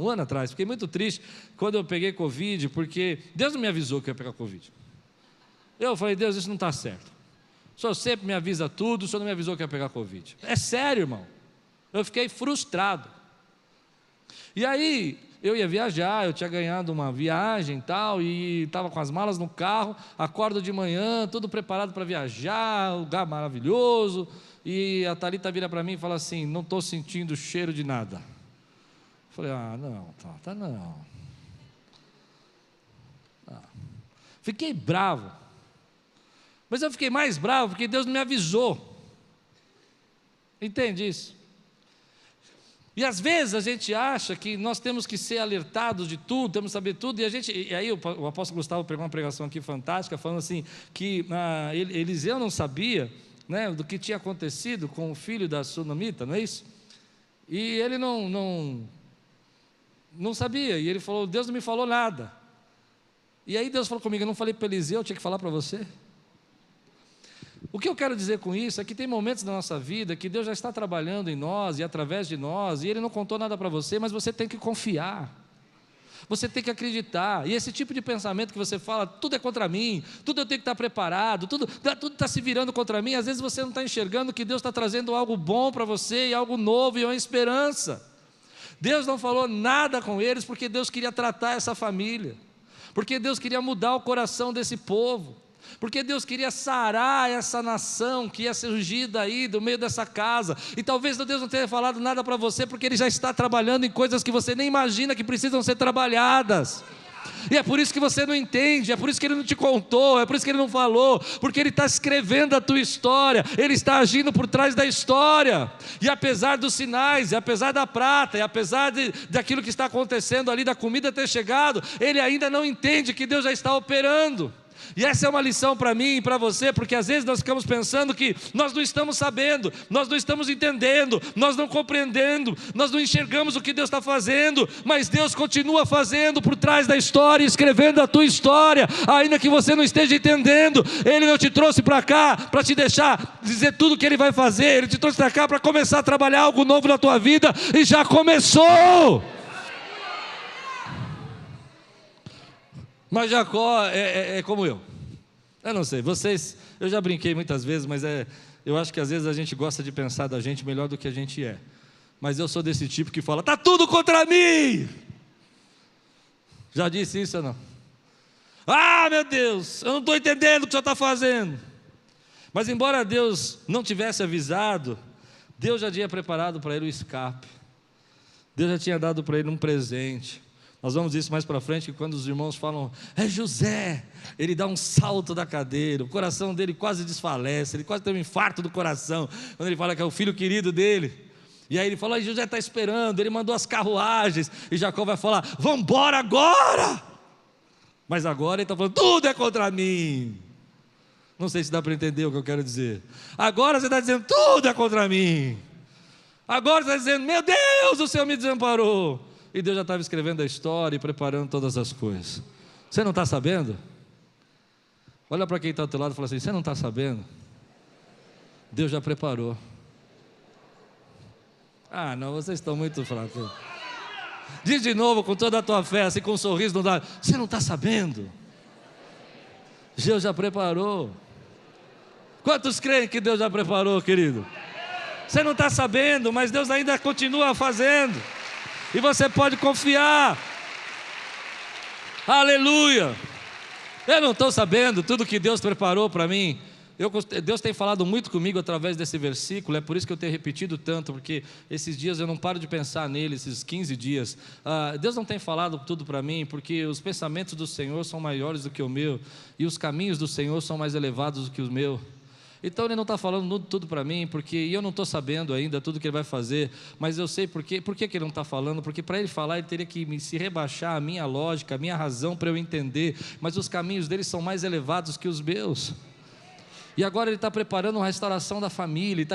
ano atrás, fiquei muito triste quando eu peguei Covid, porque Deus não me avisou que eu ia pegar Covid. Eu falei: Deus, isso não está certo. O Senhor sempre me avisa tudo, o Senhor não me avisou que ia pegar Covid. É sério, irmão. Eu fiquei frustrado. E aí, eu ia viajar, eu tinha ganhado uma viagem e tal, e estava com as malas no carro, acordo de manhã, tudo preparado para viajar, lugar maravilhoso, e a Thalita vira para mim e fala assim: não estou sentindo cheiro de nada. Eu falei: não, tá não. Fiquei bravo. Mas eu fiquei mais bravo porque Deus não me avisou. Entende isso? E às vezes a gente acha que nós temos que ser alertados de tudo, temos que saber tudo, e aí o apóstolo Gustavo pregou uma pregação aqui fantástica, falando assim, que Eliseu não sabia, né, do que tinha acontecido com o filho da sunamita, não é isso? E ele não sabia, e ele falou: Deus não me falou nada. E aí Deus falou comigo: eu não falei para Eliseu, eu tinha que falar para você. O que eu quero dizer com isso é que tem momentos da nossa vida que Deus já está trabalhando em nós e através de nós, e Ele não contou nada para você, mas você tem que confiar, você tem que acreditar. E esse tipo de pensamento que você fala: tudo é contra mim, tudo eu tenho que estar preparado, tudo está se virando contra mim, às vezes você não está enxergando que Deus está trazendo algo bom para você, e algo novo, e uma esperança. Deus não falou nada com eles porque Deus queria tratar essa família, porque Deus queria mudar o coração desse povo, porque Deus queria sarar essa nação que ia surgir aí do meio dessa casa. E talvez Deus não tenha falado nada para você porque Ele já está trabalhando em coisas que você nem imagina que precisam ser trabalhadas. E é por isso que você não entende, é por isso que Ele não te contou, é por isso que Ele não falou, porque Ele está escrevendo a tua história, Ele está agindo por trás da história. E apesar dos sinais, e apesar da prata, e apesar daquilo que está acontecendo ali, da comida ter chegado, Ele ainda não entende que Deus já está operando. E essa é uma lição para mim e para você, porque às vezes nós ficamos pensando que nós não estamos sabendo, nós não estamos entendendo, nós não compreendendo, nós não enxergamos o que Deus está fazendo, mas Deus continua fazendo por trás da história, escrevendo a tua história, ainda que você não esteja entendendo. Ele não te trouxe para cá para te deixar dizer tudo o que Ele vai fazer, Ele te trouxe para cá para começar a trabalhar algo novo na tua vida, e já começou. Mas Jacó é como eu não sei, vocês, eu já brinquei muitas vezes, mas eu acho que às vezes a gente gosta de pensar da gente melhor do que a gente é, mas eu sou desse tipo que fala, está tudo contra mim. Já disse isso ou não? Meu Deus, eu não estou entendendo o que o Senhor está fazendo. Mas embora Deus não tivesse avisado, Deus já tinha preparado para ele o escape, Deus já tinha dado para ele um presente. Nós vamos ver isso mais para frente, que quando os irmãos falam, é José, ele dá um salto da cadeira, o coração dele quase desfalece, ele quase tem um infarto do coração, quando ele fala que é o filho querido dele. E aí ele fala, José está esperando, ele mandou as carruagens, e Jacó vai falar, vamos embora agora. Mas agora ele está falando, tudo é contra mim. Não sei se dá para entender o que eu quero dizer. Agora você está dizendo, tudo é contra mim. Agora você está dizendo, meu Deus, o Senhor me desamparou. E Deus já estava escrevendo a história e preparando todas as coisas. Você não está sabendo? Olha para quem está do teu lado e fala assim, você não está sabendo? Deus já preparou. Não, vocês estão muito fracos. Diz de novo com toda a tua fé, assim com um sorriso no lado, você não está sabendo? Deus já preparou. Quantos creem que Deus já preparou, querido? Você não está sabendo, mas Deus ainda continua fazendo. E você pode confiar. Aleluia. Eu não estou sabendo tudo que Deus preparou para mim. Deus tem falado muito comigo através desse versículo. É por isso que eu tenho repetido tanto, porque esses dias eu não paro de pensar nele, esses 15 dias. Deus não tem falado tudo para mim, porque os pensamentos do Senhor são maiores do que o meu, e os caminhos do Senhor são mais elevados do que os meus. Então Ele não está falando tudo para mim, porque eu não estou sabendo ainda tudo que Ele vai fazer, mas eu sei por que Ele não está falando, porque para Ele falar Ele teria que se rebaixar a minha lógica, a minha razão para eu entender, mas os caminhos dele são mais elevados que os meus. E agora Ele está preparando uma restauração da família,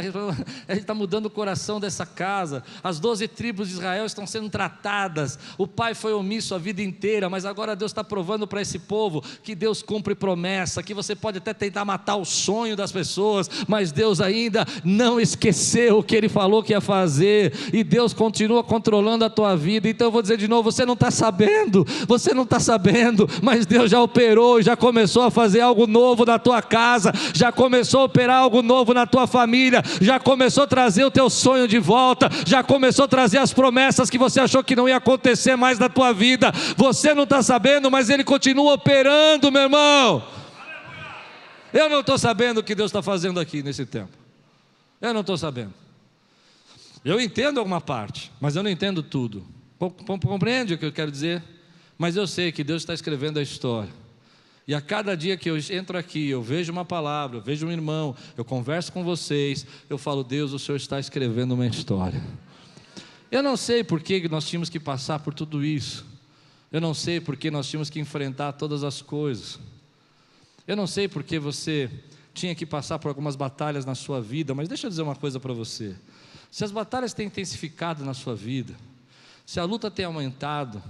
Ele está mudando o coração dessa casa. As 12 tribos de Israel estão sendo tratadas. O pai foi omisso a vida inteira, mas agora Deus está provando para esse povo que Deus cumpre promessa, que você pode até tentar matar o sonho das pessoas, mas Deus ainda não esqueceu o que Ele falou que ia fazer, e Deus continua controlando a tua vida. Então eu vou dizer de novo, você não está sabendo, mas Deus já operou, já começou a fazer algo novo na tua casa, já começou a operar algo novo na tua família, já começou a trazer o teu sonho de volta, já começou a trazer as promessas que você achou que não ia acontecer mais na tua vida. Você não está sabendo, mas Ele continua operando, meu irmão. Eu não estou sabendo o que Deus está fazendo aqui nesse tempo. Eu não estou sabendo. Eu entendo alguma parte, mas eu não entendo tudo. Compreende o que eu quero dizer? Mas eu sei que Deus está escrevendo a história. E a cada dia que eu entro aqui, eu vejo uma palavra, eu vejo um irmão, eu converso com vocês, eu falo, Deus, o Senhor está escrevendo uma história. Eu não sei por que nós tínhamos que passar por tudo isso. Eu não sei por que nós tínhamos que enfrentar todas as coisas. Eu não sei por que você tinha que passar por algumas batalhas na sua vida, mas deixa eu dizer uma coisa para você. Se as batalhas têm intensificado na sua vida, se a luta tem aumentado,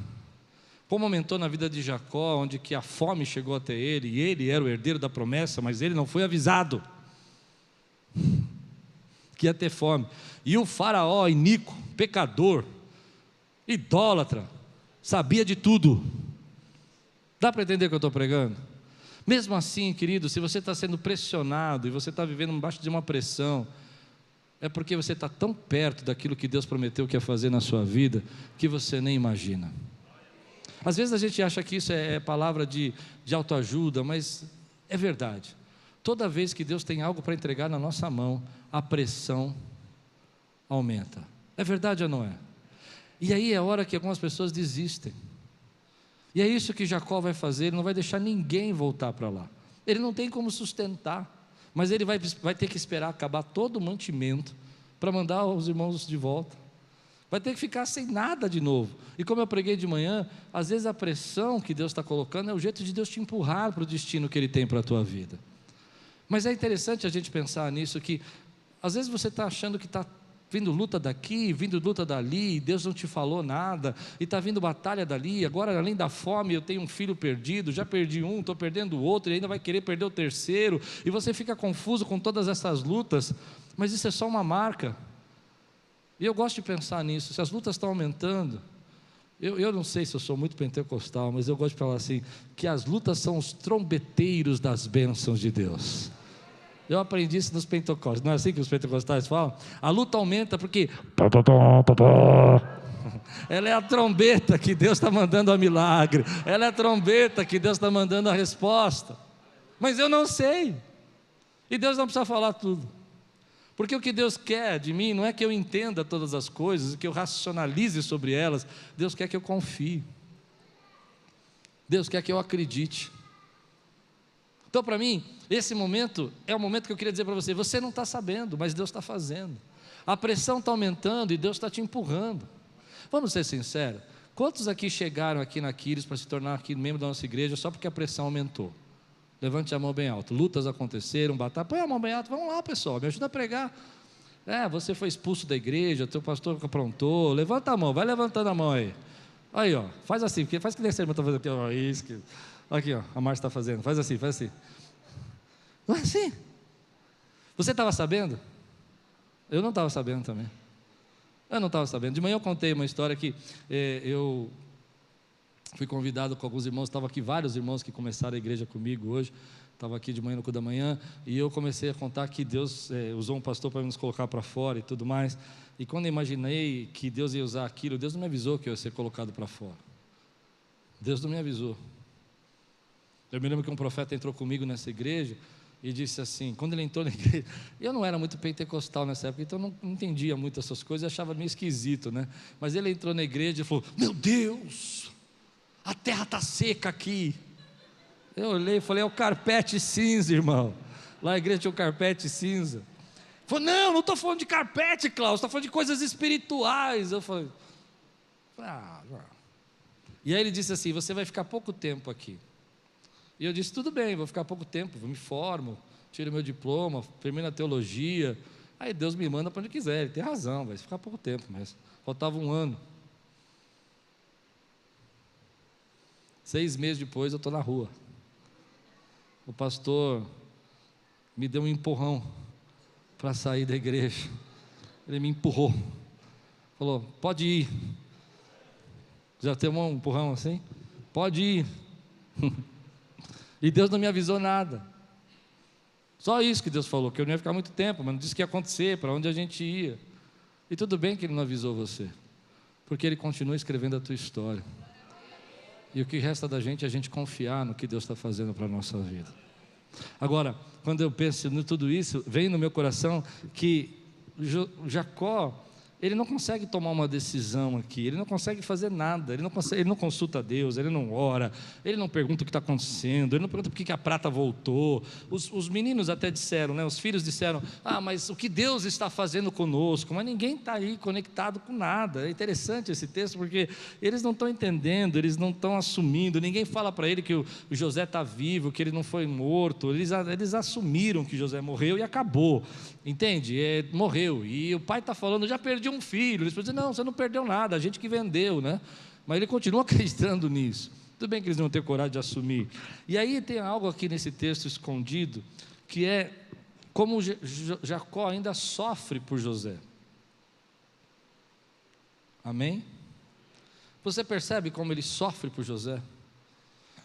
como aumentou na vida de Jacó, onde que a fome chegou até ele, e ele era o herdeiro da promessa, mas ele não foi avisado que ia ter fome. E o faraó iníquo, pecador, idólatra, sabia de tudo. Dá para entender o que eu estou pregando? Mesmo assim, querido, se você está sendo pressionado, e você está vivendo embaixo de uma pressão, é porque você está tão perto daquilo que Deus prometeu que ia fazer na sua vida, que você nem imagina. Às vezes a gente acha que isso é palavra de autoajuda, mas é verdade. Toda vez que Deus tem algo para entregar na nossa mão, a pressão aumenta. É verdade ou não é? E aí é a hora que algumas pessoas desistem. E é isso que Jacó vai fazer, ele não vai deixar ninguém voltar para lá. Ele não tem como sustentar, mas ele vai ter que esperar acabar todo o mantimento para mandar os irmãos de volta. Vai ter que ficar sem nada de novo. E como eu preguei de manhã, às vezes a pressão que Deus está colocando é o jeito de Deus te empurrar para o destino que Ele tem para a tua vida. Mas é interessante a gente pensar nisso, que às vezes você está achando que está vindo luta daqui, vindo luta dali, Deus não te falou nada, e está vindo batalha dali, agora além da fome eu tenho um filho perdido, já perdi um, estou perdendo o outro, e ainda vai querer perder o terceiro, e você fica confuso com todas essas lutas, mas isso é só uma marca. E eu gosto de pensar nisso, se as lutas estão aumentando, eu não sei se eu sou muito pentecostal, mas eu gosto de falar assim, que as lutas são os trombeteiros das bênçãos de Deus. Eu aprendi isso nos pentecostais, não é assim que os pentecostais falam? A luta aumenta porque ela é a trombeta que Deus está mandando a milagre, ela é a trombeta que Deus está mandando a resposta, mas eu não sei, e Deus não precisa falar tudo, porque o que Deus quer de mim não é que eu entenda todas as coisas, que eu racionalize sobre elas. Deus quer que eu confie, Deus quer que eu acredite. Então para mim, esse momento é o momento que eu queria dizer para você, você não está sabendo, mas Deus está fazendo, a pressão está aumentando e Deus está te empurrando. Vamos ser sinceros, quantos aqui chegaram aqui na Quírios para se tornar aqui membro da nossa igreja só porque a pressão aumentou? Levante a mão bem alto. Lutas aconteceram, batalha, põe a mão bem alto, vamos lá pessoal, me ajuda a pregar. Você foi expulso da igreja, teu pastor aprontou, levanta a mão, vai levantando a mão aí. Aí ó, faz assim, faz que nem essa irmã está fazendo aqui, ó, isso que... Aqui ó, a Márcia está fazendo, faz assim, faz assim. Não é assim? Você estava sabendo? Eu não estava sabendo também. Eu não estava sabendo. De manhã eu contei uma história que eu fui convidado com alguns irmãos, estavam aqui vários irmãos que começaram a igreja comigo hoje, estava aqui de manhã no culto da manhã, e eu comecei a contar que Deus usou um pastor para nos colocar para fora e tudo mais, e quando eu imaginei que Deus ia usar aquilo, Deus não me avisou que eu ia ser colocado para fora, Deus não me avisou. Eu me lembro que um profeta entrou comigo nessa igreja, e disse assim, quando ele entrou na igreja, eu não era muito pentecostal nessa época, então não entendia muito essas coisas, achava meio esquisito, né? Mas ele entrou na igreja e falou, meu Deus, a terra está seca aqui. Eu olhei e falei, é o carpete cinza, irmão. Lá na igreja tinha o carpete cinza. Ele falou, não estou falando de carpete, Cláudio, estou falando de coisas espirituais. Eu falei, E aí ele disse assim, você vai ficar pouco tempo aqui. E eu disse, tudo bem, vou ficar pouco tempo, me formo, tiro meu diploma, termino a teologia. Aí Deus me manda para onde quiser, ele tem razão, vai ficar pouco tempo, mas faltava 1 ano. 6 meses depois eu estou na rua. O pastor me deu um empurrão para sair da igreja. Ele me empurrou, falou, pode ir. Já tem um empurrão assim? Pode ir. E Deus não me avisou nada. Só isso que Deus falou, que eu não ia ficar muito tempo, mas não disse que ia acontecer, para onde a gente ia. E tudo bem que Ele não avisou você, porque Ele continua escrevendo a tua história. E o que resta da gente é a gente confiar no que Deus está fazendo para a nossa vida. Agora, quando eu penso em tudo isso, vem no meu coração que Jacó, ele não consegue tomar uma decisão aqui, ele não consegue fazer nada, ele não consulta a Deus, ele não ora, ele não pergunta o que está acontecendo, ele não pergunta por que a prata voltou. Os meninos até disseram, né, os filhos disseram, mas o que Deus está fazendo conosco? Mas ninguém está aí conectado com nada. É interessante esse texto, porque eles não estão entendendo, eles não estão assumindo, ninguém fala para ele que o José está vivo, que ele não foi morto, eles assumiram que José morreu e acabou, entende? Morreu, e o pai está falando, já perdi um filho. Eles podem dizer, não, você não perdeu nada, a gente que vendeu, né? Mas ele continua acreditando nisso. Tudo bem que eles não têm coragem de assumir. E aí tem algo aqui nesse texto escondido, que é como Jacó ainda sofre por José. Amém? Você percebe como ele sofre por José?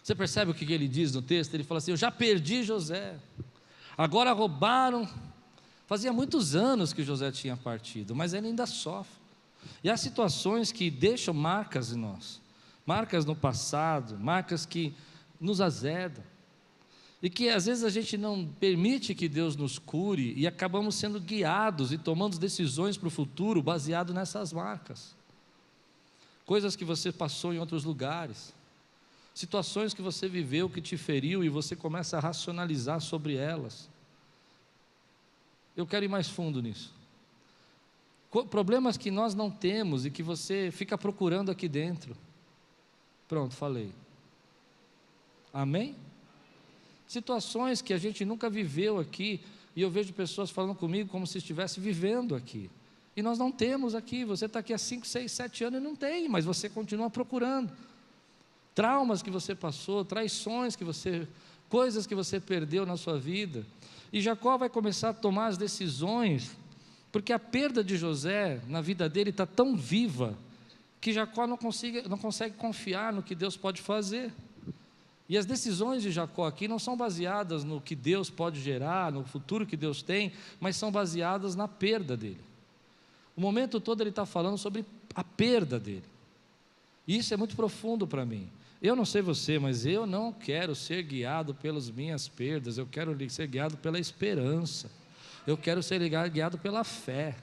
Você percebe o que ele diz no texto? Ele fala assim, eu já perdi José, agora roubaram, Fazia muitos anos que José tinha partido, mas ele ainda sofre. E há situações que deixam marcas em nós, marcas no passado, marcas que nos azedam, e que às vezes a gente não permite que Deus nos cure, e acabamos sendo guiados e tomando decisões para o futuro baseado nessas marcas. Coisas que você passou em outros lugares, situações que você viveu que te feriu, e você começa a racionalizar sobre elas. Eu quero ir mais fundo nisso. Problemas que nós não temos e que você fica procurando aqui dentro. Pronto, falei. Amém? Situações que a gente nunca viveu aqui, e eu vejo pessoas falando comigo como se estivesse vivendo aqui, e nós não temos aqui. Você está aqui há 5, 6, 7 anos e não tem, mas você continua procurando. Traumas que você passou, traições que você, coisas que você perdeu na sua vida, e Jacó vai começar a tomar as decisões, porque a perda de José na vida dele está tão viva, que Jacó não consegue confiar no que Deus pode fazer. E as decisões de Jacó aqui não são baseadas no que Deus pode gerar, no futuro que Deus tem, mas são baseadas na perda dele. O momento todo ele está falando sobre a perda dele. E isso é muito profundo para mim. Eu não sei você, mas eu não quero ser guiado pelas minhas perdas, eu quero ser guiado pela esperança. Eu quero ser guiado pela fé.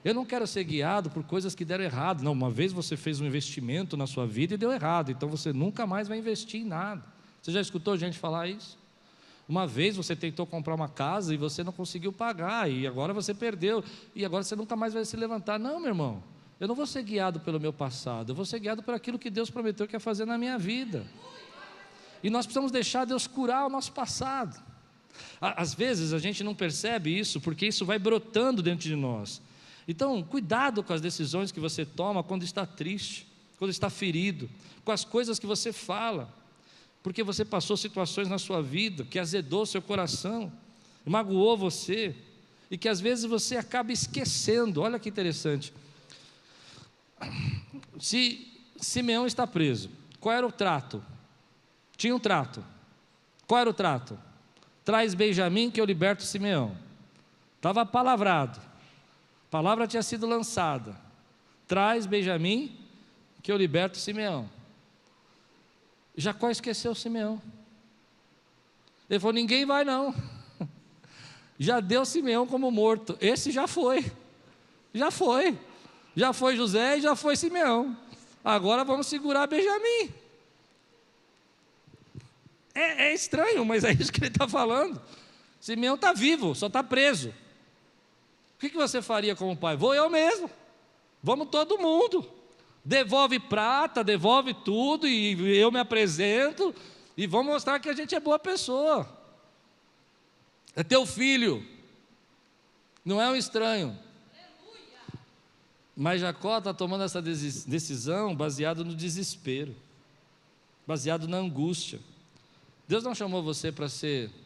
Eu não quero ser guiado por coisas que deram errado. Não, uma vez você fez um investimento na sua vida e deu errado, então você nunca mais vai investir em nada. Você já escutou gente falar isso? Uma vez você tentou comprar uma casa e você não conseguiu pagar, e agora você perdeu, e agora você nunca mais vai se levantar. Não, meu irmão, eu não vou ser guiado pelo meu passado, eu vou ser guiado por aquilo que Deus prometeu que ia fazer na minha vida. E nós precisamos deixar Deus curar o nosso passado. Às vezes a gente não percebe isso, porque isso vai brotando dentro de nós. Então, cuidado com as decisões que você toma quando está triste, quando está ferido, com as coisas que você fala, porque você passou situações na sua vida que azedou seu coração, magoou você, e que às vezes você acaba esquecendo. Olha que interessante. Se Simeão está preso, qual era o trato? Tinha um trato. Qual era o trato? Traz Benjamim que eu liberto Simeão. Estava palavrado, a palavra tinha sido lançada. Traz Benjamim que eu liberto Simeão. Jacó esqueceu Simeão. Ele falou: ninguém vai não. Já deu Simeão como morto. Esse já foi. Já foi. Já foi José e já foi Simeão. Agora vamos segurar Benjamim. É estranho, mas é isso que ele está falando. Simeão está vivo, só está preso. O que você faria como pai? Vou eu mesmo. Vamos todo mundo. Devolve prata, devolve tudo, e eu me apresento, e vamos mostrar que a gente é boa pessoa. É teu filho, não é um estranho. Mas Jacó está tomando essa decisão baseado no desespero, baseado na angústia. Deus não chamou você para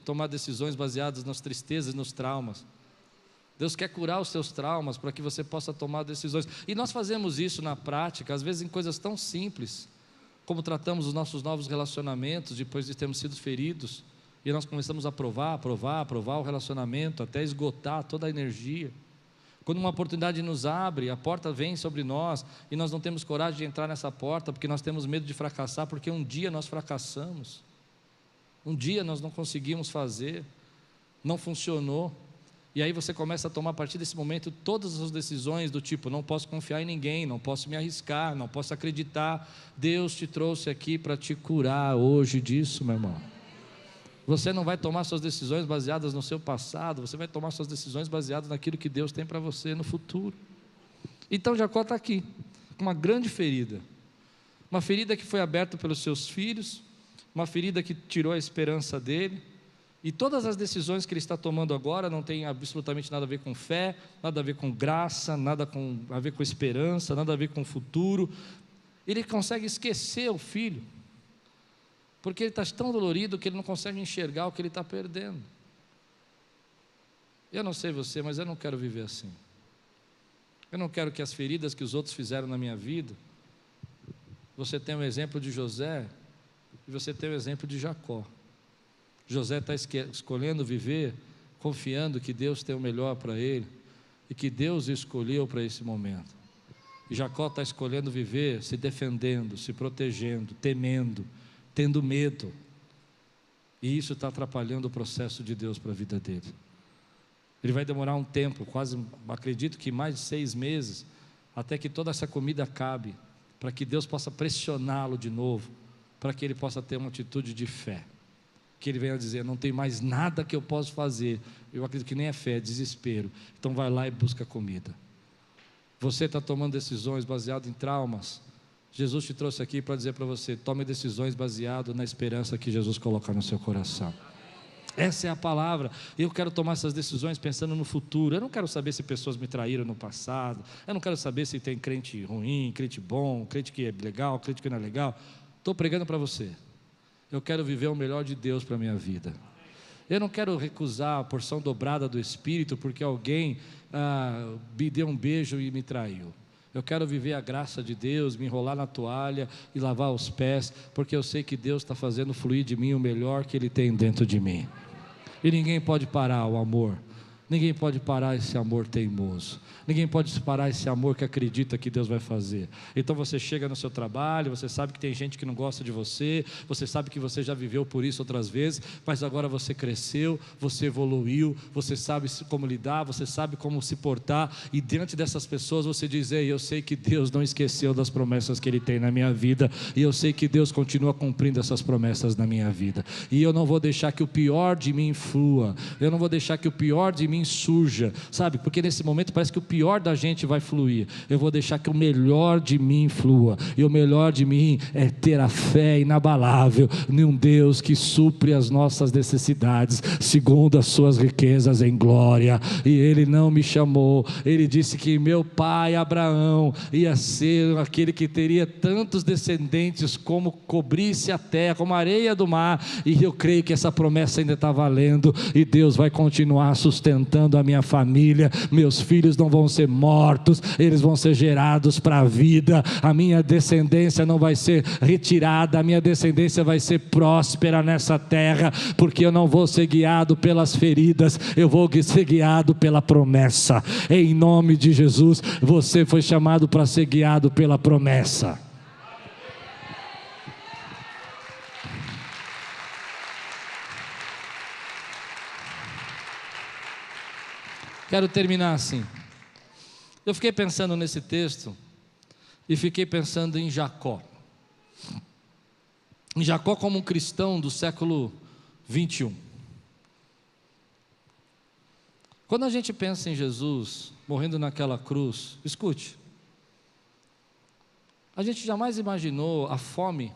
tomar decisões baseadas nas tristezas, nos traumas. Deus quer curar os seus traumas para que você possa tomar decisões. E nós fazemos isso na prática, às vezes em coisas tão simples, como tratamos os nossos novos relacionamentos depois de termos sido feridos, e nós começamos a provar o relacionamento, até esgotar toda a energia. Quando uma oportunidade nos abre, a porta vem sobre nós, e nós não temos coragem de entrar nessa porta, porque nós temos medo de fracassar, porque um dia nós fracassamos, um dia nós não conseguimos fazer, não funcionou. E aí você começa a tomar, a partir desse momento, todas as decisões do tipo: não posso confiar em ninguém, não posso me arriscar, não posso acreditar. Deus te trouxe aqui para te curar hoje disso, meu irmão. Você não vai tomar suas decisões baseadas no seu passado, você vai tomar suas decisões baseadas naquilo que Deus tem para você no futuro. Então Jacó está aqui, com uma grande ferida, uma ferida que foi aberta pelos seus filhos, uma ferida que tirou a esperança dele. E todas as decisões que ele está tomando agora não tem absolutamente nada a ver com fé, nada a ver com graça, nada a ver com esperança, nada a ver com futuro. Ele consegue esquecer o filho, porque ele está tão dolorido que ele não consegue enxergar o que ele está perdendo. Eu não sei você, mas eu não quero viver assim. Eu não quero que as feridas que os outros fizeram na minha vida, você tenha o exemplo de José e você tenha o exemplo de Jacó. José está escolhendo viver confiando que Deus tem o melhor para ele, e que Deus o escolheu para esse momento. E Jacó está escolhendo viver se defendendo, se protegendo, temendo, tendo medo, e isso está atrapalhando o processo de Deus para a vida dele. Ele vai demorar um tempo, quase, acredito que mais de 6 meses, até que toda essa comida acabe, para que Deus possa pressioná-lo de novo, para que ele possa ter uma atitude de fé, que ele venha dizer: não tem mais nada que eu possa fazer. Eu acredito que nem é fé, é desespero. Então vai lá e busca comida. Você está tomando decisões baseadas em traumas. Jesus te trouxe aqui para dizer para você: tome decisões baseadas na esperança que Jesus coloca no seu coração. Essa é a palavra. Eu quero tomar essas decisões pensando no futuro. Eu não quero saber se pessoas me traíram no passado. Eu não quero saber se tem crente ruim, crente bom, crente que é legal, crente que não é legal. Estou pregando para você. Eu quero viver o melhor de Deus para a minha vida. Eu não quero recusar a porção dobrada do Espírito porque alguém me deu um beijo e me traiu. Eu quero viver a graça de Deus, me enrolar na toalha e lavar os pés, porque eu sei que Deus está fazendo fluir de mim o melhor que Ele tem dentro de mim. E ninguém pode parar o amor. Ninguém pode parar esse amor teimoso. Ninguém pode parar esse amor que acredita que Deus vai fazer. Então você chega no seu trabalho, você sabe que tem gente que não gosta de você, você sabe que você já viveu por isso outras vezes, mas agora você cresceu, você evoluiu, você sabe como lidar, você sabe como se portar, e diante dessas pessoas você diz: ei, eu sei que Deus não esqueceu das promessas que Ele tem na minha vida, e eu sei que Deus continua cumprindo essas promessas na minha vida, e eu não vou deixar que o pior de mim flua, eu não vou deixar que o pior de mim surja, sabe, porque nesse momento parece que o pior da gente vai fluir. Eu vou deixar que o melhor de mim flua, e o melhor de mim é ter a fé inabalável em um Deus que supre as nossas necessidades segundo as suas riquezas em glória. E Ele não me chamou, Ele disse que meu pai Abraão ia ser aquele que teria tantos descendentes como cobrisse a terra, como a areia do mar, e eu creio que essa promessa ainda está valendo, e Deus vai continuar sustentando a minha família. Meus filhos não vão ser mortos, eles vão ser gerados para a vida. A minha descendência não vai ser retirada, a minha descendência vai ser próspera nessa terra, porque eu não vou ser guiado pelas feridas, eu vou ser guiado pela promessa. Em nome de Jesus, você foi chamado para ser guiado pela promessa. Quero terminar assim. Eu fiquei pensando nesse texto e fiquei pensando em Jacó. Em Jacó como um cristão do século 21. Quando a gente pensa em Jesus morrendo naquela cruz, escute, a gente jamais imaginou a fome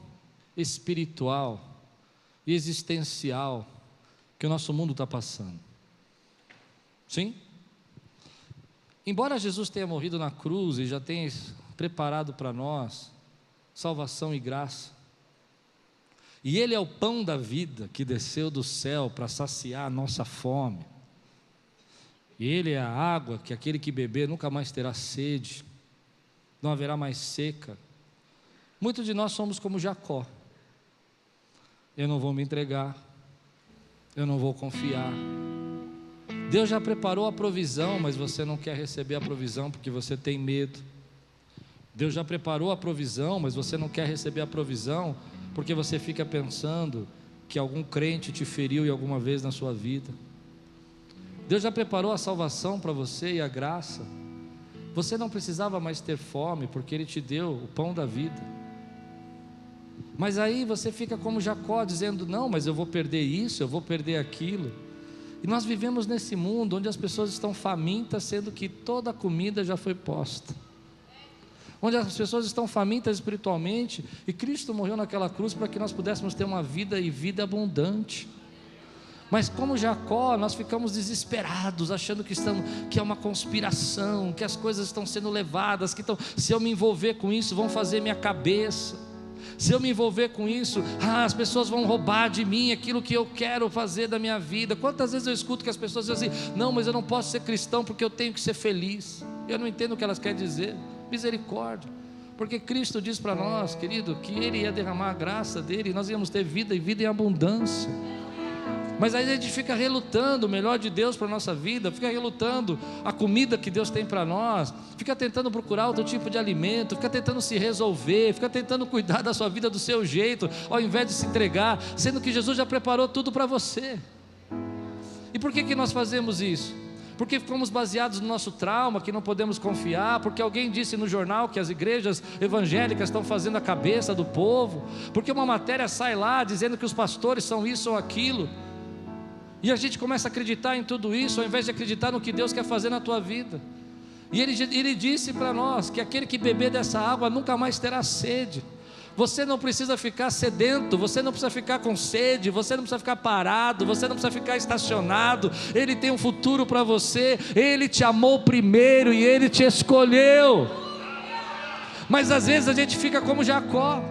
espiritual e existencial que o nosso mundo está passando. Sim? Embora Jesus tenha morrido na cruz e já tenha preparado para nós salvação e graça, e Ele é o pão da vida que desceu do céu para saciar a nossa fome, e Ele é a água que aquele que beber nunca mais terá sede, não haverá mais seca. Muitos de nós somos como Jacó: eu não vou me entregar, eu não vou confiar. Deus já preparou a provisão, mas você não quer receber a provisão porque você tem medo. Deus já preparou a provisão, mas você não quer receber a provisão porque você fica pensando que algum crente te feriu em alguma vez na sua vida. Deus já preparou a salvação para você e a graça. Você não precisava mais ter fome porque Ele te deu o pão da vida. Mas aí você fica como Jacó, dizendo: não, mas eu vou perder isso, eu vou perder aquilo. E nós vivemos nesse mundo onde as pessoas estão famintas, sendo que toda a comida já foi posta. Onde as pessoas estão famintas espiritualmente, e Cristo morreu naquela cruz para que nós pudéssemos ter uma vida e vida abundante. Mas como Jacó, nós ficamos desesperados, achando que é uma conspiração, que as coisas estão sendo levadas, se eu me envolver com isso, vão fazer minha cabeça. Se eu me envolver com isso, as pessoas vão roubar de mim aquilo que eu quero fazer da minha vida. Quantas vezes eu escuto que as pessoas dizem assim: não, mas eu não posso ser cristão porque eu tenho que ser feliz. Eu não entendo o que elas querem dizer. Misericórdia. Porque Cristo diz para nós, querido, que Ele ia derramar a graça dEle, e nós íamos ter vida e vida em abundância. Mas aí a gente fica relutando o melhor de Deus para a nossa vida, fica relutando a comida que Deus tem para nós, fica tentando procurar outro tipo de alimento, fica tentando se resolver, fica tentando cuidar da sua vida do seu jeito, ao invés de se entregar, sendo que Jesus já preparou tudo para você. E por que nós fazemos isso? Porque ficamos baseados no nosso trauma, que não podemos confiar, porque alguém disse no jornal que as igrejas evangélicas estão fazendo a cabeça do povo, porque uma matéria sai lá dizendo que os pastores são isso ou aquilo, e a gente começa a acreditar em tudo isso, ao invés de acreditar no que Deus quer fazer na tua vida. E Ele disse para nós que aquele que beber dessa água nunca mais terá sede. Você não precisa ficar sedento, você não precisa ficar com sede, você não precisa ficar parado, você não precisa ficar estacionado. Ele tem um futuro para você, Ele te amou primeiro e Ele te escolheu. Mas às vezes a gente fica como Jacó,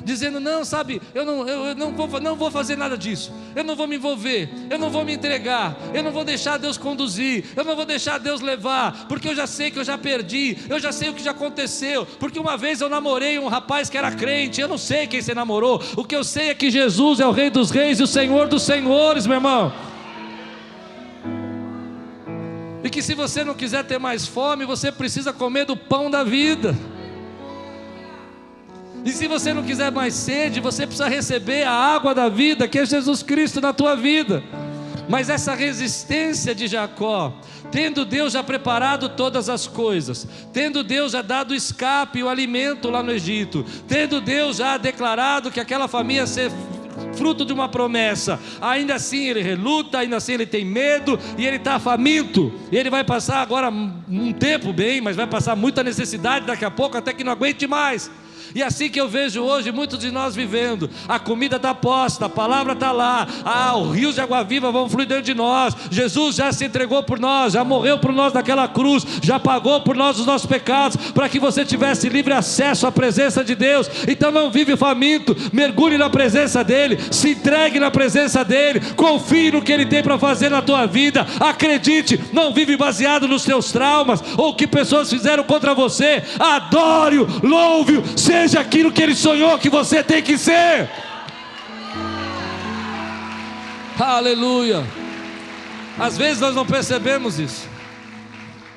dizendo: não, sabe, eu não vou fazer nada disso, eu não vou me envolver, eu não vou me entregar, eu não vou deixar Deus conduzir, eu não vou deixar Deus levar, porque eu já sei que eu já perdi, eu já sei o que já aconteceu, porque uma vez eu namorei um rapaz que era crente, eu não sei quem você namorou, o que eu sei é que Jesus é o Rei dos Reis e o Senhor dos Senhores, meu irmão. E que se você não quiser ter mais fome, você precisa comer do pão da vida. E se você não quiser mais sede, você precisa receber a água da vida, que é Jesus Cristo na tua vida. Mas essa resistência de Jacó, tendo Deus já preparado todas as coisas, tendo Deus já dado o escape e o alimento lá no Egito, tendo Deus já declarado que aquela família ia ser fruto de uma promessa, ainda assim ele reluta, ainda assim ele tem medo, e ele está faminto, e ele vai passar agora um tempo bem, mas vai passar muita necessidade daqui a pouco, até que não aguente mais. E assim que eu vejo hoje muitos de nós vivendo, a comida está posta, a palavra está lá, os rios de água viva vão fluir dentro de nós, Jesus já se entregou por nós, já morreu por nós naquela cruz, já pagou por nós os nossos pecados, para que você tivesse livre acesso à presença de Deus. Então não vive faminto, mergulhe na presença dEle, se entregue na presença dEle, confie no que Ele tem para fazer na tua vida, acredite, não vive baseado nos teus traumas, ou o que pessoas fizeram contra você. Adore-o, louve-o, seja aquilo que Ele sonhou que você tem que ser. Aleluia. Às vezes nós não percebemos isso.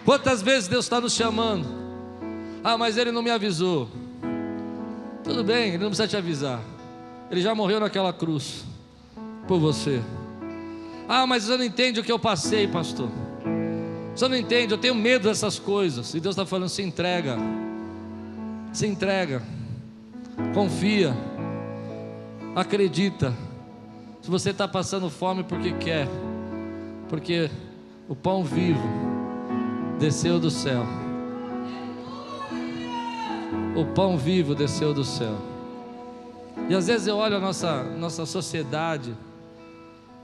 Quantas vezes Deus está nos chamando: mas Ele não me avisou. Tudo bem, Ele não precisa te avisar, Ele já morreu naquela cruz por você. Mas você não entende o que eu passei, pastor, você não entende, eu tenho medo dessas coisas. E Deus está falando: se entrega, se entrega, confia, acredita. Se você está passando fome porque quer, porque o pão vivo desceu do céu, o pão vivo desceu do céu. E às vezes eu olho a nossa sociedade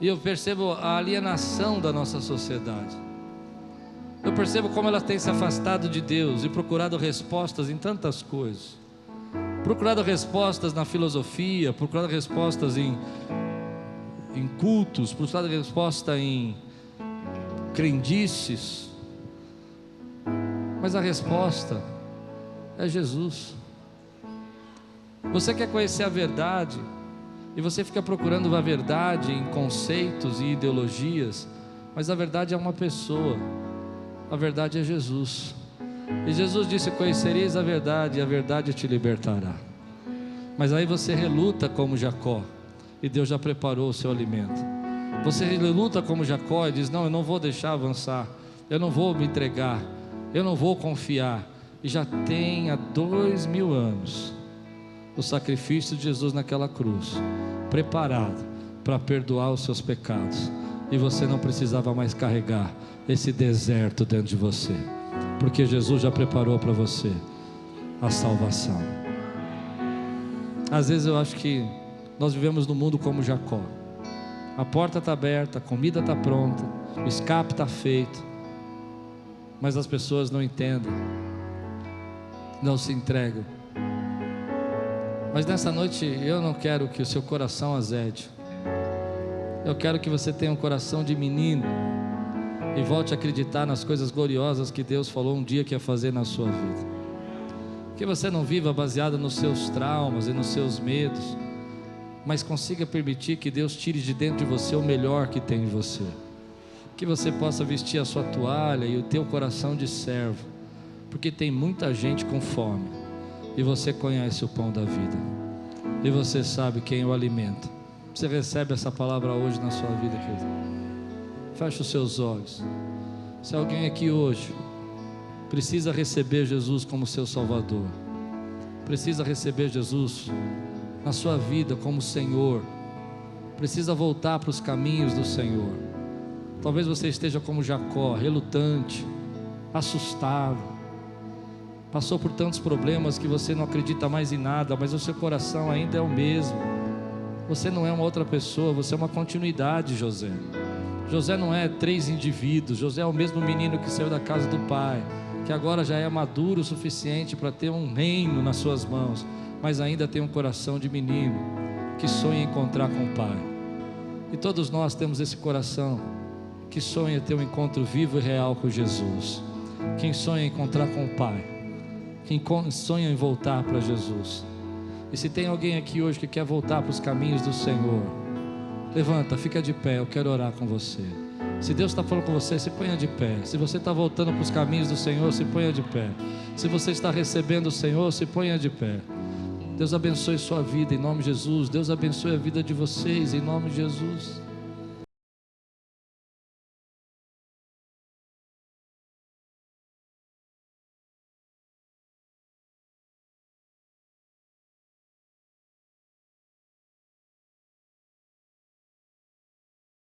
e eu percebo a alienação da nossa sociedade. Eu percebo como ela tem se afastado de Deus e procurado respostas em tantas coisas, procurado respostas na filosofia, procurado respostas em cultos, procurado resposta em crendices. Mas a resposta é Jesus. Você quer conhecer a verdade e você fica procurando a verdade em conceitos e ideologias, mas a verdade é uma pessoa, a verdade é Jesus. E Jesus disse: conhecereis a verdade e a verdade te libertará. Mas aí você reluta como Jacó, e Deus já preparou o seu alimento. Você reluta como Jacó e diz: não, eu não vou deixar avançar, eu não vou me entregar, eu não vou confiar. E já tem há 2000 anos o sacrifício de Jesus naquela cruz, preparado para perdoar os seus pecados, e você não precisava mais carregar esse deserto dentro de você, porque Jesus já preparou para você a salvação. Às vezes eu acho que nós vivemos no mundo como Jacó. A porta está aberta, a comida está pronta, o escape está feito, mas as pessoas não entendem, não se entregam. Mas nessa noite eu não quero que o seu coração azede. Eu quero que você tenha um coração de menino e volte a acreditar nas coisas gloriosas que Deus falou um dia que ia fazer na sua vida. Que você não viva baseado nos seus traumas e nos seus medos, mas consiga permitir que Deus tire de dentro de você o melhor que tem em você. Que você possa vestir a sua toalha e o teu coração de servo, porque tem muita gente com fome, e você conhece o pão da vida, e você sabe quem o alimenta. Você recebe essa palavra hoje na sua vida, querido? Feche os seus olhos. Se alguém aqui hoje precisa receber Jesus como seu Salvador, precisa receber Jesus na sua vida como Senhor, precisa voltar para os caminhos do Senhor. Talvez você esteja como Jacó, relutante, assustado, passou por tantos problemas que você não acredita mais em nada, mas o seu coração ainda é o mesmo. Você não é uma outra pessoa, você é uma continuidade, José. José não é 3 indivíduos. José é o mesmo menino que saiu da casa do pai, que agora já é maduro o suficiente para ter um reino nas suas mãos, mas ainda tem um coração de menino que sonha encontrar com o pai. E todos nós temos esse coração que sonha ter um encontro vivo e real com Jesus. Quem sonha encontrar com o pai, quem sonha em voltar para Jesus. E se tem alguém aqui hoje que quer voltar para os caminhos do Senhor, levanta, fica de pé, eu quero orar com você. Se Deus está falando com você, se ponha de pé. Se você está voltando para os caminhos do Senhor, se ponha de pé. Se você está recebendo o Senhor, se ponha de pé. Deus abençoe sua vida em nome de Jesus. Deus abençoe a vida de vocês em nome de Jesus.